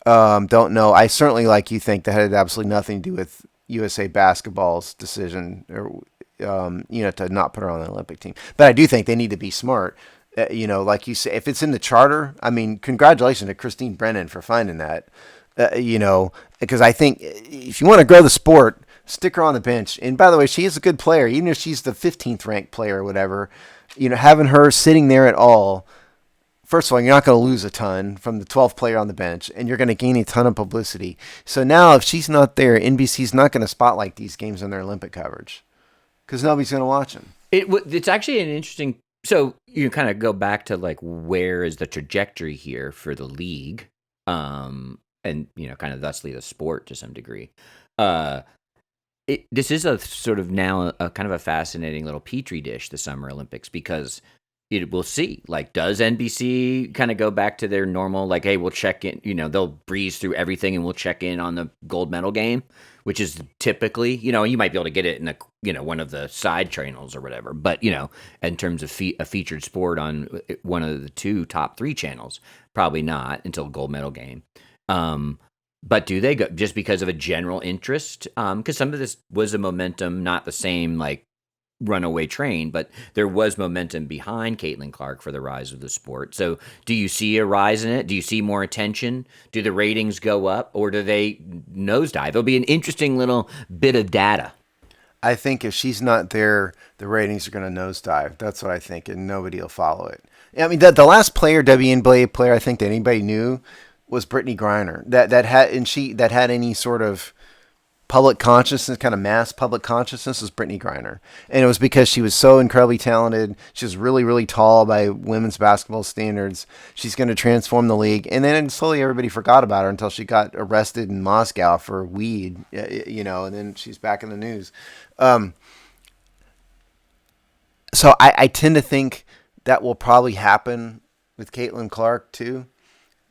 Don't know. I certainly, like you, think that had absolutely nothing to do with USA basketball's decision or to not put her on the Olympic team. But I do think they need to be smart. Like you say, if it's in the charter, I mean, congratulations to Christine Brennan for finding that, because I think if you want to grow the sport, stick her on the bench. And by the way, she is a good player, even if she's the 15th ranked player or whatever, having her sitting there at all, first of all, you're not going to lose a ton from the 12th player on the bench, and you're going to gain a ton of publicity. So now if she's not there, NBC's not going to spotlight these games in their Olympic coverage, because nobody's going to watch them. It's actually an interesting. So you kind of go back to like, where is the trajectory here for the league, and kind of thusly the sport to some degree. This is a sort of now a kind of a fascinating little petri dish, the Summer Olympics, because we'll see. Like, does NBC kind of go back to their normal, like, hey, we'll check in, they'll breeze through everything and we'll check in on the gold medal game, which is typically, you might be able to get it in one of the side channels or whatever. But, in terms of a featured sport on one of the two top 3 channels, probably not until gold medal game. But do they go just because of a general interest? Because some of this was a momentum, not the same, like, runaway train, but there was momentum behind Caitlin Clark for the rise of the sport. So do you see a rise in it? Do you see more attention? Do the ratings go up, or do they nosedive? It'll be an interesting little bit of data. I think if she's not there, the ratings are going to nosedive. That's what I think, and nobody will follow it. I mean, the last WNBA player I think that anybody knew was Brittany Griner. That had any sort of public consciousness, kind of mass public consciousness, was Brittany Griner. And it was because she was so incredibly talented. She was really, really tall by women's basketball standards. She's going to transform the league. And then slowly everybody forgot about her until she got arrested in Moscow for weed, and then she's back in the news. So I tend to think that will probably happen with Caitlin Clark too.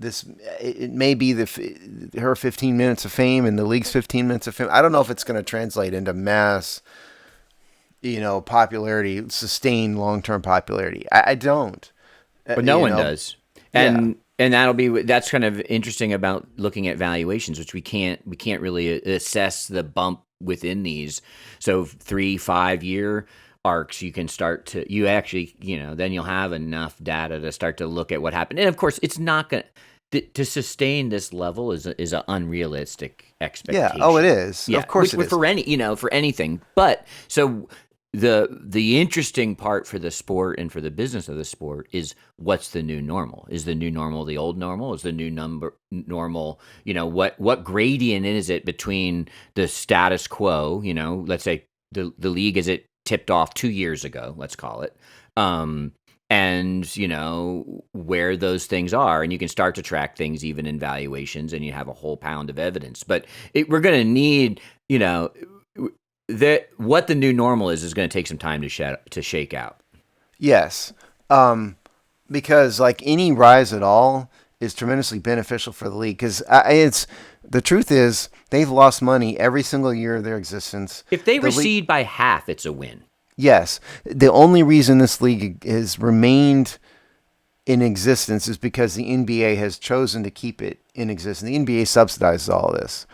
It may be her 15 minutes of fame and the league's 15 minutes of fame. I don't know if it's going to translate into mass, popularity, sustained long-term popularity. I don't. But no one does. And that's kind of interesting about looking at valuations, which we can't really assess the bump within these. So 3-5 year arcs, you can start to, then you'll have enough data to start to look at what happened. And of course, it's not going to sustain this level is an unrealistic expectation. Yeah. Oh, it is. Yeah. Of course it is. For anything. But so the interesting part for the sport and for the business of the sport is what's the new normal? Is the new normal the old normal? Is the new normal, what gradient is it between the status quo, let's say the league is it tipped off 2 years ago, let's call it, and where those things are, and you can start to track things even in valuations, and you have a whole pound of evidence. But we're going to need, what the new normal is going to take some time to shake out. Yes, because like any rise at all is tremendously beneficial for the league. Because the truth is they've lost money every single year of their existence. If they recede by half, it's a win. Yes. The only reason this league has remained in existence is because the NBA has chosen to keep it in existence. The NBA subsidizes all of this.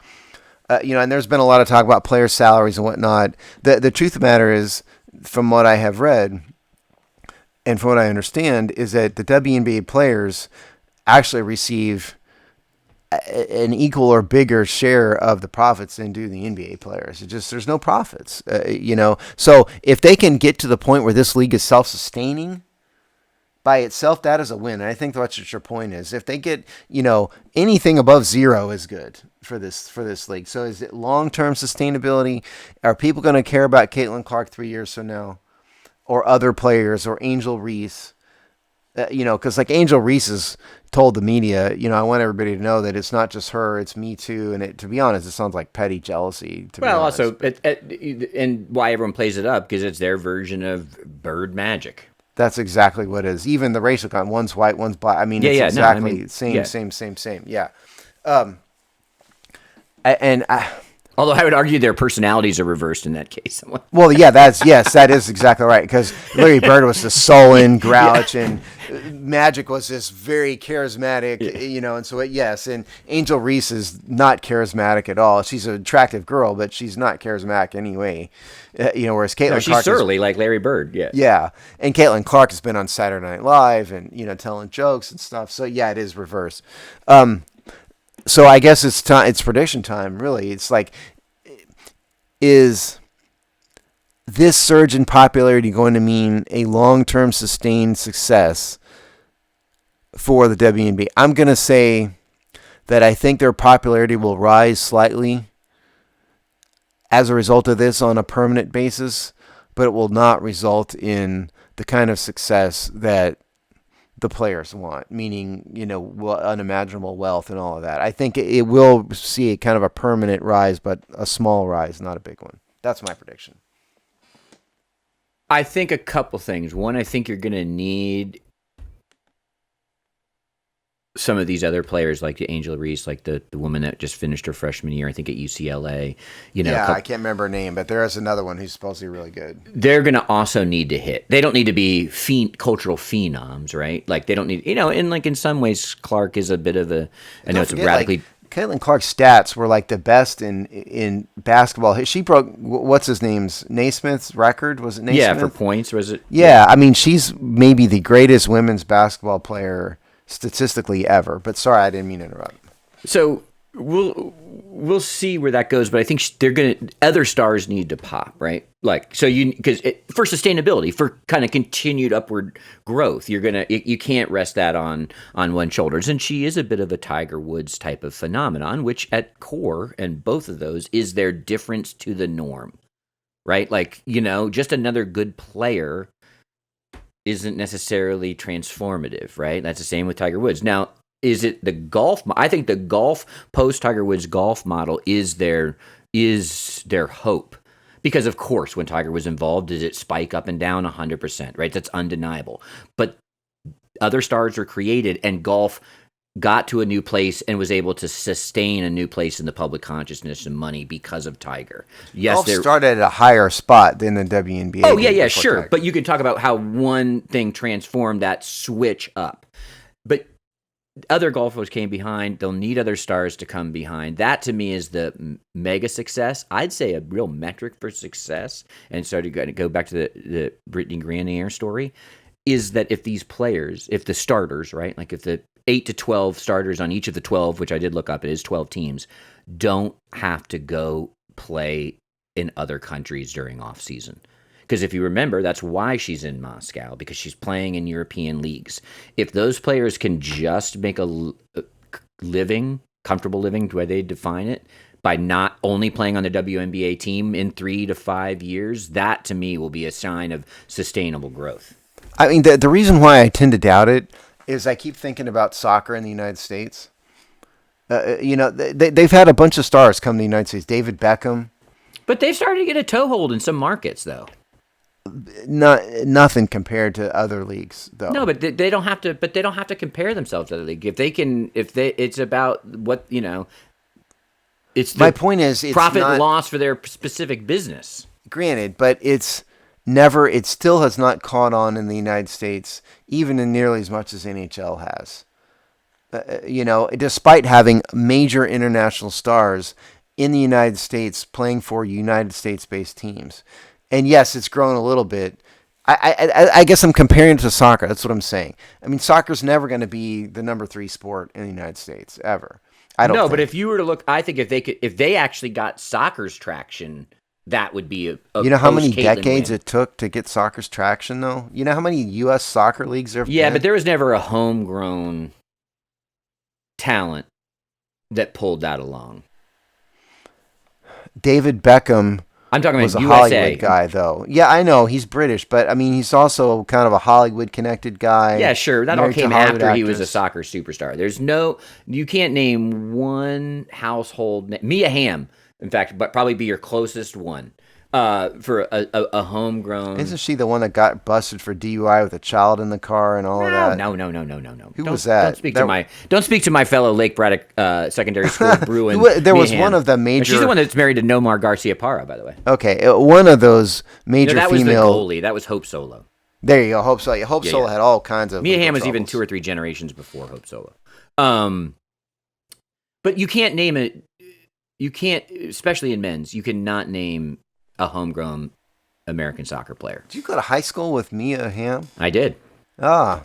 And there's been a lot of talk about player salaries and whatnot. The truth of the matter is, from what I have read and from what I understand, is that the WNBA players actually receive an equal or bigger share of the profits than do the NBA players. There's no profits, So if they can get to the point where this league is self-sustaining by itself, that is a win. And I think that's what your point is. If they get, anything above zero is good for this league. So is it long-term sustainability? Are people going to care about Caitlin Clark 3 years from now, or other players, or Angel Reese? Because like Angel Reese has told the media, I want everybody to know that it's not just her, it's me too. And to be honest, it sounds like petty jealousy. Also, and why everyone plays it up, because it's their version of bird magic. That's exactly what it is. Even the racial con, one's white, one's black. I mean, it's same. Yeah. Although I would argue their personalities are reversed in that case. Well, yeah, that is exactly right. Because Larry Bird was the sullen grouch, and Magic was this very charismatic, and so and Angel Reese is not charismatic at all. She's an attractive girl, but she's not charismatic anyway. Whereas Caitlin she's Clark surly like Larry Bird. Yeah. Yeah, and Caitlin Clark has been on Saturday Night Live and telling jokes and stuff. So yeah, it is reversed. So I guess it's prediction time, really. It's like, is this surge in popularity going to mean a long-term sustained success for the WNBA? I'm going to say that I think their popularity will rise slightly as a result of this on a permanent basis, but it will not result in the kind of success that the players want, meaning, unimaginable wealth and all of that. I think it will see a kind of a permanent rise, but a small rise, not a big one. That's my prediction. I think a couple things. One, I think you're going to need some of these other players like Angel Reese, like the woman that just finished her freshman year, I think at UCLA. I can't remember her name, but there is another one who's supposedly really good. They're going to also need to hit. They don't need to be cultural phenoms, right? Like they don't need, and like in some ways, Clark is a bit of a. I know it's a radically. Caitlin Clark's stats were like the best in basketball. She broke what's his name's Naismith's record. Was it Naismith? Yeah, for points, was it? Yeah, I mean she's maybe the greatest women's basketball player statistically ever. But sorry, I didn't mean to interrupt. So we'll see where that goes, but I think other stars need to pop, right? Like, so because for sustainability, for kind of continued upward growth, you can't rest that on one's shoulders. And she is a bit of a Tiger Woods type of phenomenon, which at core, and both of those, is their difference to the norm, right? Like, just another good player isn't necessarily transformative, right? That's the same with Tiger Woods. Now, is it the golf? I think the golf post Tiger Woods golf model is their hope, because of course when Tiger was involved, did it spike up and down 100%? Right, that's undeniable. But other stars were created, and golf got to a new place and was able to sustain a new place in the public consciousness and money because of Tiger. Yes, golf started at a higher spot than the WNBA. Oh yeah, sure. Tiger. But you can talk about how one thing transformed that switch up. But other golfers came behind. They'll need other stars to come behind. That, to me, is the mega success. I'd say a real metric for success, and so to go back to the Brittany Grenier story, is that if these players, if the starters, right, like if the 8 to 12 starters on each of the 12, which I did look up, it is 12 teams, don't have to go play in other countries during off season. Because if you remember, that's why she's in Moscow, because she's playing in European leagues. If those players can just make a comfortable living, the way they define it, by not only playing on the WNBA team in 3 to 5 years, that to me will be a sign of sustainable growth. I mean, the reason why I tend to doubt it is I keep thinking about soccer in the United States. They've had a bunch of stars come to the United States. David Beckham. But they've started to get a toehold in some markets, though. Nothing compared to other leagues, though. No, but they don't have to. But they don't have to compare themselves to other league. It's about what It's my point is, it's profit not, and loss for their specific business. Granted, but it still has not caught on in the United States, even in nearly as much as NHL has. Despite having major international stars in the United States playing for United States-based teams. And yes, it's grown a little bit. I guess I'm comparing it to soccer. That's what I'm saying. I mean, soccer's never going to be the number 3 sport in the United States, ever. I don't know. But if you were to look, I think if they actually got soccer's traction, that would be a You know how many decades win. it took to get soccer's traction, though? You know how many U.S. soccer leagues there have Yeah, been? but there was never a homegrown talent that pulled that along. David Beckham I'm talking was about a USA. Hollywood guy, though. Yeah, I know. He's British, but, I mean, he's also kind of a Hollywood-connected guy. Yeah, sure. That all married to came Hollywood after he was a actress. soccer superstar. You can't name one household Mia Hamm, in fact, but probably be your closest one for a homegrown. Isn't she the one that got busted for DUI with a child in the car and all of that? No. Who was that? Don't speak to my fellow Lake Braddock Secondary School Bruin. There was Mia one Hamm. of the major. She's the one that's married to Nomar Garcia Parra, by the way. Okay, one of those major No, that was the female. goalie. That was Hope Solo. There you go, Hope Solo. Hope Solo had all kinds of. Mia legal Hamm was even troubles. 2 or 3 generations before Hope Solo. But you can't name it. You can't, especially in men's. You cannot name a homegrown American soccer player. Did you go to high school with Mia Hamm? I did. Ah,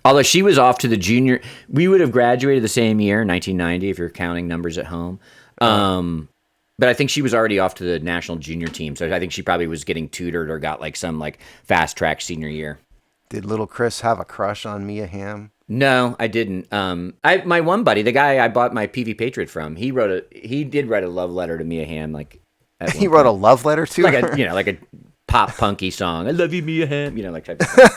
Although she was off to the junior, we would have graduated the same year, 1990, if you're counting numbers at home. But I think she was already off to the national junior team, so I think she probably was getting tutored or got some fast track senior year. did little Chris have a crush on Mia Hamm? No, I didn't. My one buddy, the guy I bought my PV Patriot from, he did write a love letter to Mia Hamm, He wrote a love letter to her? like a pop punky song. I love you, Mia Hamm, type of thing.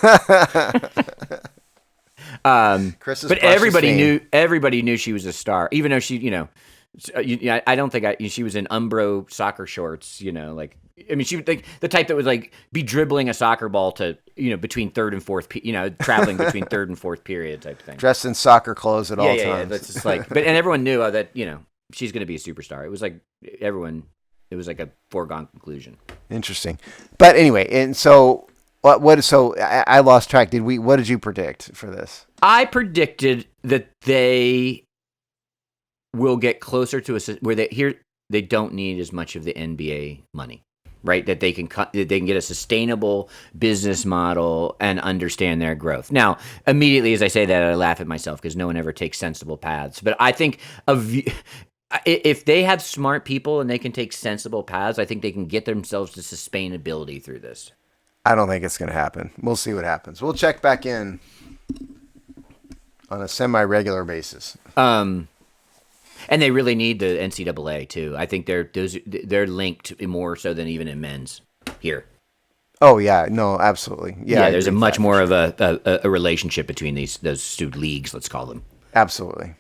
Chris's But precious everybody knew she was a star, even though she, I don't think she was in Umbro soccer shorts, she was the type that would be dribbling a soccer ball to, between third and fourth, traveling between third and fourth period type of thing. Dressed in soccer clothes at all times. Yeah, that's just and everyone knew that, she's going to be a superstar. It was it was a foregone conclusion. Interesting. But anyway, and so I lost track. What did you predict for this? I predicted that they will get closer to where they don't need as much of the NBA money, right? That they can get a sustainable business model and understand their growth. Now, immediately as I say that, I laugh at myself because no one ever takes sensible paths. But I think if they have smart people and they can take sensible paths, I think they can get themselves to sustainability through this. I don't think it's going to happen. We'll see what happens. We'll check back in on a semi-regular basis. And they really need the NCAA too. I think they're linked more so than even in men's here. Oh yeah, no, absolutely. Yeah, there's a much more of a relationship between those two leagues. Let's call them. Absolutely.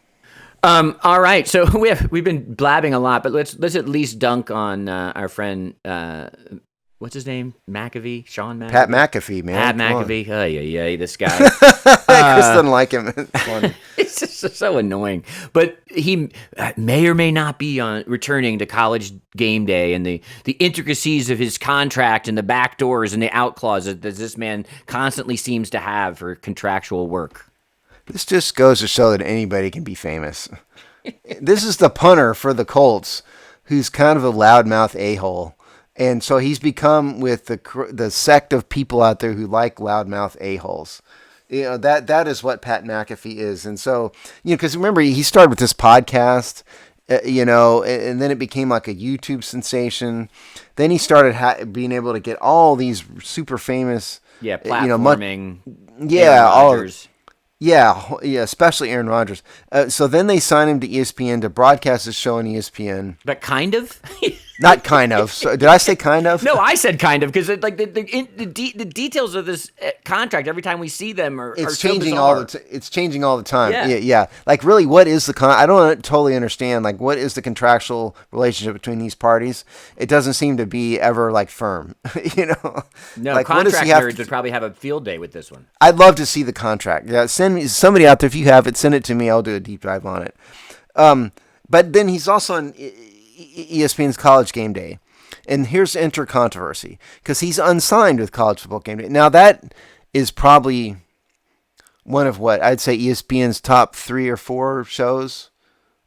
All right, so we've been blabbing a lot, but let's at least dunk on our friend. What's his name? McAfee? Sean McAfee? Pat McAfee, man. Pat McAfee. Oh, yeah, this guy. Chris doesn't like him. It's funny. It's just so annoying. But he may or may not be returning to college game day, and the intricacies of his contract and the back doors and the out clauses that this man constantly seems to have for contractual work. This just goes to show that anybody can be famous. This is the punter for the Colts, who's kind of a loudmouth a-hole. And so he's become with the sect of people out there who like loudmouth a-holes. That is what Pat McAfee is. And so, because remember, he started with this podcast, and then it became like a YouTube sensation. Then he started being able to get all these super famous, platforming. Yeah, especially Aaron Rodgers. So then they signed him to ESPN to broadcast his show on ESPN. But kind of? Not kind of. So, did I say kind of? No, I said kind of because the details of this contract every time we see them are changing so it's changing all the time. Yeah. Like really, what is the I don't totally understand. Like, what is the contractual relationship between these parties? It doesn't seem to be ever like firm. No, like, contract nerds would probably have a field day with this one. I'd love to see the contract. Yeah, send me somebody out there if you have it. Send it to me. I'll do a deep dive on it. But then he's also on ESPN's College Game Day. And here's enter controversy because he's unsigned with College Football Game Day. Now, that is probably one of what I'd say ESPN's top 3 or 4 shows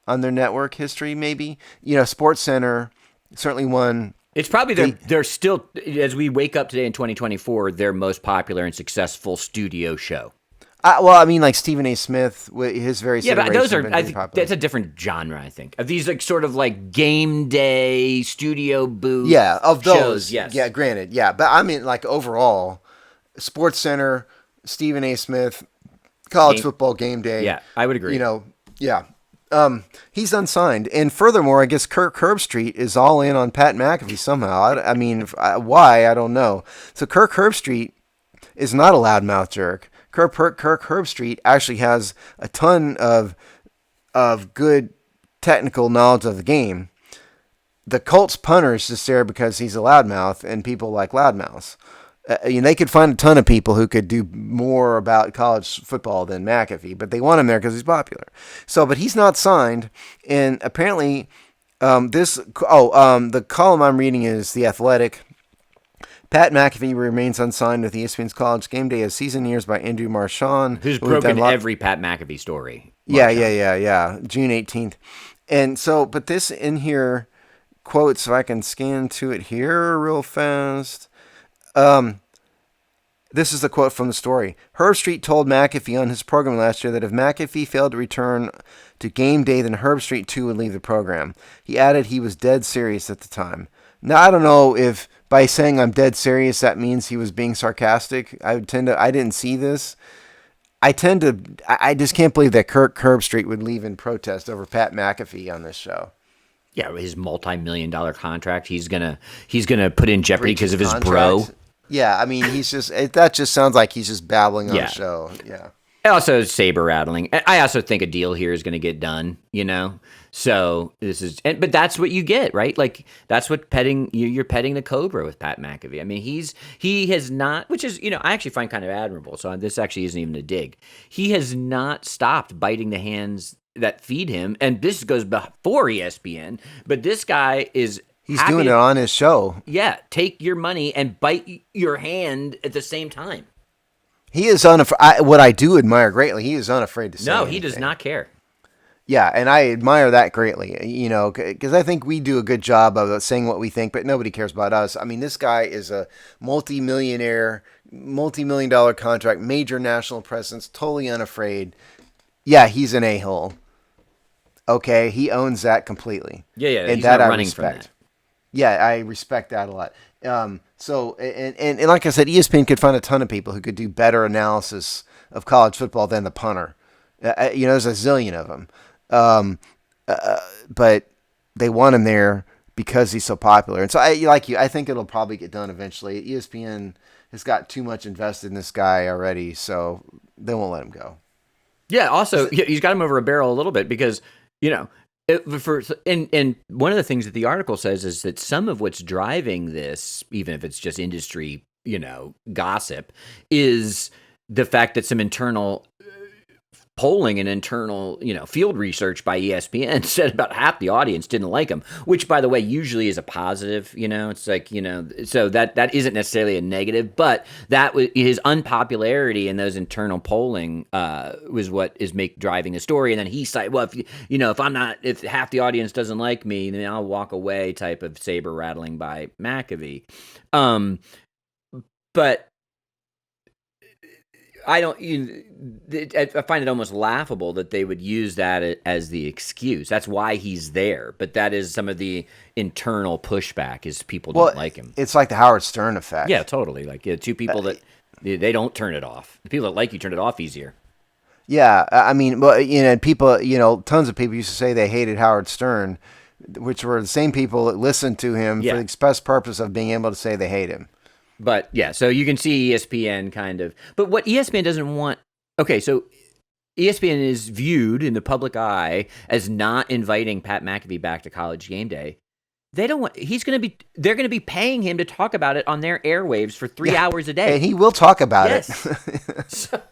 on their network history, maybe. Sports Center, certainly one. It's probably they're still, as we wake up today in 2024, their most popular and successful studio show. Like Stephen A. Smith, his very but those are. I think that's a different genre. I think of these sort of like game day studio booth. Yeah, of those. Shows, yes. Yeah, granted. Yeah, but I mean, like overall, Sports Center, Stephen A. Smith, College Football Game Day. Yeah, I would agree. Yeah. He's unsigned, and furthermore, I guess Kirk Herbstreit is all in on Pat McAfee somehow. Why? I don't know. So Kirk Herbstreit is not a loudmouth jerk. Kirk Herbstreit actually has a ton of good technical knowledge of the game. The Colts punter is just there because he's a loudmouth, and people like loudmouths. They could find a ton of people who could do more about college football than McAfee, but they want him there because he's popular. So, but he's not signed, and apparently, the column I'm reading is The Athletic. Pat McAfee remains unsigned with ESPN's College Game Day as season years by Andrew Marchand. Who's broken every Pat McAfee story. Yeah. June 18th. And so, but this in here quotes, if I can scan to it here real fast. This is the quote from the story. Herbstreit told McAfee on his program last year that if McAfee failed to return to Game Day, then Herbstreit too would leave the program. He added he was dead serious at the time. Now, I don't know if by saying I'm dead serious, that means he was being sarcastic. I didn't see this. I just can't believe that Kirk Herbstreit would leave in protest over Pat McAfee on this show. Yeah, his multi-million-dollar contract, he's gonna put in jeopardy because of his bro. Yeah, I mean, that just sounds like he's just babbling on the show. Yeah. Also, saber rattling. I also think a deal here is going to get done, So but that's what you get, right? Like that's what you're petting the cobra with Pat McAfee. I mean, he has not, which is, I actually find kind of admirable. So this actually isn't even a dig. He has not stopped biting the hands that feed him. And this goes before ESPN, but this guy he's doing it on his show. Yeah. Take your money and bite your hand at the same time. He is what I do admire greatly. He is unafraid to say anything. He does not care. Yeah, and I admire that greatly, because I think we do a good job of saying what we think, but nobody cares about us. I mean, this guy is a multi-millionaire, multi-million-dollar contract, major national presence, totally unafraid. Yeah, he's an a-hole. Okay, he owns that completely. Yeah, and he's that not I running respect. from that. Yeah, I respect that a lot. So, and like I said, ESPN could find a ton of people who could do better analysis of college football than the punter. There's a zillion of them. But they want him there because he's so popular. And so, I think it'll probably get done eventually. ESPN has got too much invested in this guy already, so they won't let him go. Yeah, also, he's got him over a barrel a little bit because, and one of the things that the article says is that some of what's driving this, even if it's just industry, gossip, is the fact that some internal polling and internal, field research by ESPN said about half the audience didn't like him, which, by the way, usually is a positive. It's like, so that isn't necessarily a negative, but that his unpopularity in those internal polling was what is driving the story. And then he said, well, if half the audience doesn't like me, then I'll walk away type of saber rattling by McAfee. But I find it almost laughable that they would use that as the excuse. That's why he's there. But that is some of the internal pushback is people don't like him. It's like the Howard Stern effect. Yeah, totally. Like two people that they don't turn it off. The people that like you turn it off easier. Yeah, I mean, people, tons of people used to say they hated Howard Stern, which were the same people that listened to him for the express purpose of being able to say they hate him. But yeah, so you can see ESPN kind of. But what ESPN doesn't want. Okay, so ESPN is viewed in the public eye as not inviting Pat McAfee back to College Game Day. They don't want. They're going to be paying him to talk about it on their airwaves for 3 hours a day, and he will talk about it. So,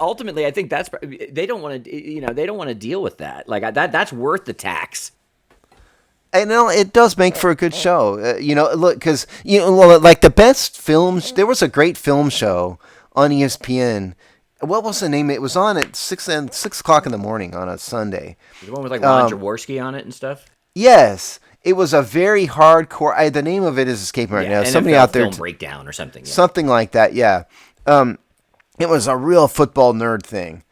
ultimately, I think they don't want to. They don't want to deal with that. Like that's worth the tax. And it does make for a good show. Look, because, like the best films, there was a great film show on ESPN. What was the name? It was on at 6 o'clock in the morning on a Sunday. The one with like Ron Jaworski on it and stuff? Yes. It was a very hardcore. The name of it is escaping right now. Somebody out there. Film breakdown or something. Yeah. Something like that, yeah. It was a real football nerd thing.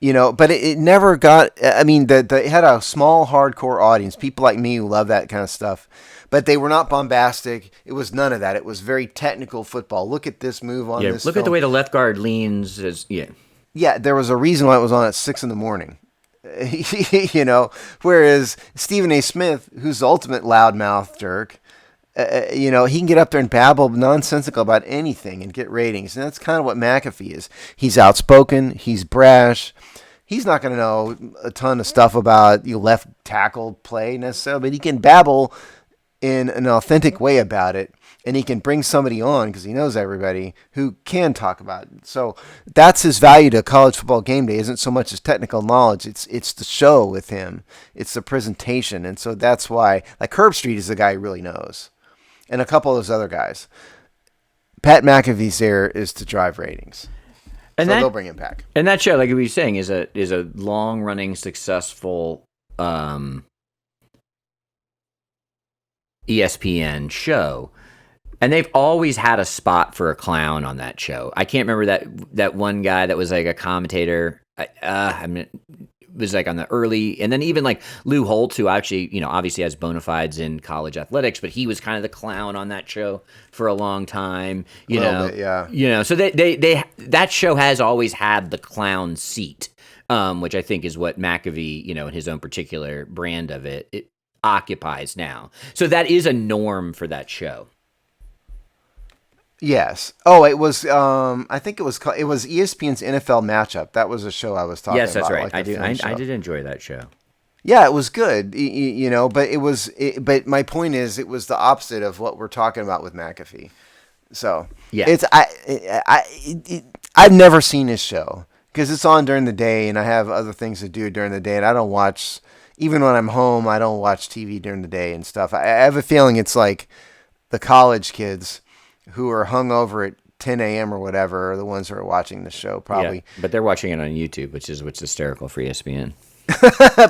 But it never got. I mean, it had a small hardcore audience, people like me who love that kind of stuff. But they were not bombastic. It was none of that. It was very technical football. Look at this move on this. Look at the way the left guard leans. Yeah, there was a reason why it was on at 6 a.m. Whereas Stephen A. Smith, who's the ultimate loudmouth jerk, he can get up there and babble nonsensical about anything and get ratings. And that's kind of what McAfee is. He's outspoken. He's brash. He's not going to know a ton of stuff about left tackle play necessarily, but he can babble in an authentic way about it. And he can bring somebody on because he knows everybody who can talk about it. So that's his value to College Football Game Day. Isn't so much his technical knowledge. It's the show with him. It's the presentation. And so that's why, like Herb Street is the guy who really knows. And a couple of those other guys. Pat McAfee's there is to drive ratings. And so they'll bring him back. And that show, like we were saying, is a long-running, successful ESPN show. And they've always had a spot for a clown on that show. I can't remember that one guy that was like a commentator. It was like on the early, and then even like Lou Holtz, who actually, obviously has bona fides in college athletics, but he was kind of the clown on that show for a long time. So they that show has always had the clown seat, which I think is what McAfee, in his own particular brand of it occupies now. So that is a norm for that show. Yes. Oh, it was. I think it was ESPN's NFL Matchup. That was a show I was talking about. Yes, that's right. Like I did enjoy that show. Yeah, it was good. But it was. But my point is, it was the opposite of what we're talking about with McAfee. So yeah, I've never seen his show because it's on during the day, and I have other things to do during the day, and I don't watch. Even when I'm home, I don't watch TV during the day and stuff. I have a feeling it's like the college kids who are hung over at 10 a.m. or whatever are the ones who are watching the show, probably. Yeah, but they're watching it on YouTube, which is what's hysterical for ESPN.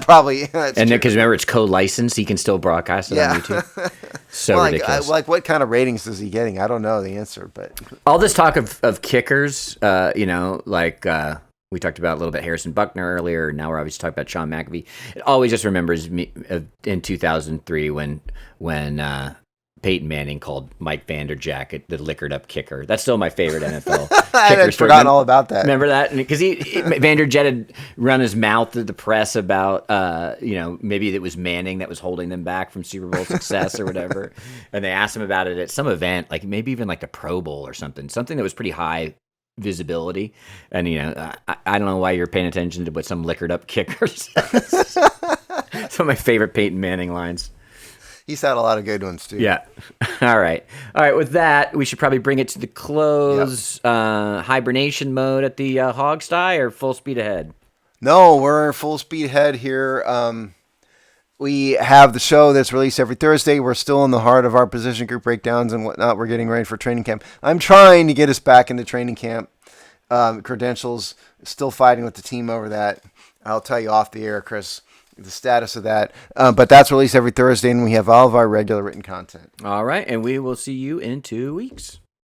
Probably. And because remember, it's co-licensed, he can still broadcast it on YouTube. So well, ridiculous. What kind of ratings is he getting? I don't know the answer, but all this talk of kickers, we talked about a little bit Harrison Buckner earlier. Now we're obviously talking about Sean McAfee. It always just remembers me in 2003 when Peyton Manning called Mike Vanderjagt the liquored up kicker. That's still my favorite NFL kicker I'd story. forgotten all about that. Remember that? Because Vanderjagt had run his mouth to the press about, maybe it was Manning that was holding them back from Super Bowl success or whatever. And they asked him about it at some event, like maybe even like the Pro Bowl or something that was pretty high visibility. And, I don't know why you're paying attention to what some liquored up kicker says. Some of my favorite Peyton Manning lines. He's had a lot of good ones, too. Yeah. All right. With that, we should probably bring it to the close. Yep. Hibernation mode at the Hogsty or full speed ahead? No, we're full speed ahead here. We have the show that's released every Thursday. We're still in the heart of our position group breakdowns and whatnot. We're getting ready for training camp. I'm trying to get us back into training camp. Credentials, still fighting with the team over that. I'll tell you off the air, Chris, the status of that. But that's released every Thursday, and we have all of our regular written content. All right, and we will see you in 2 weeks.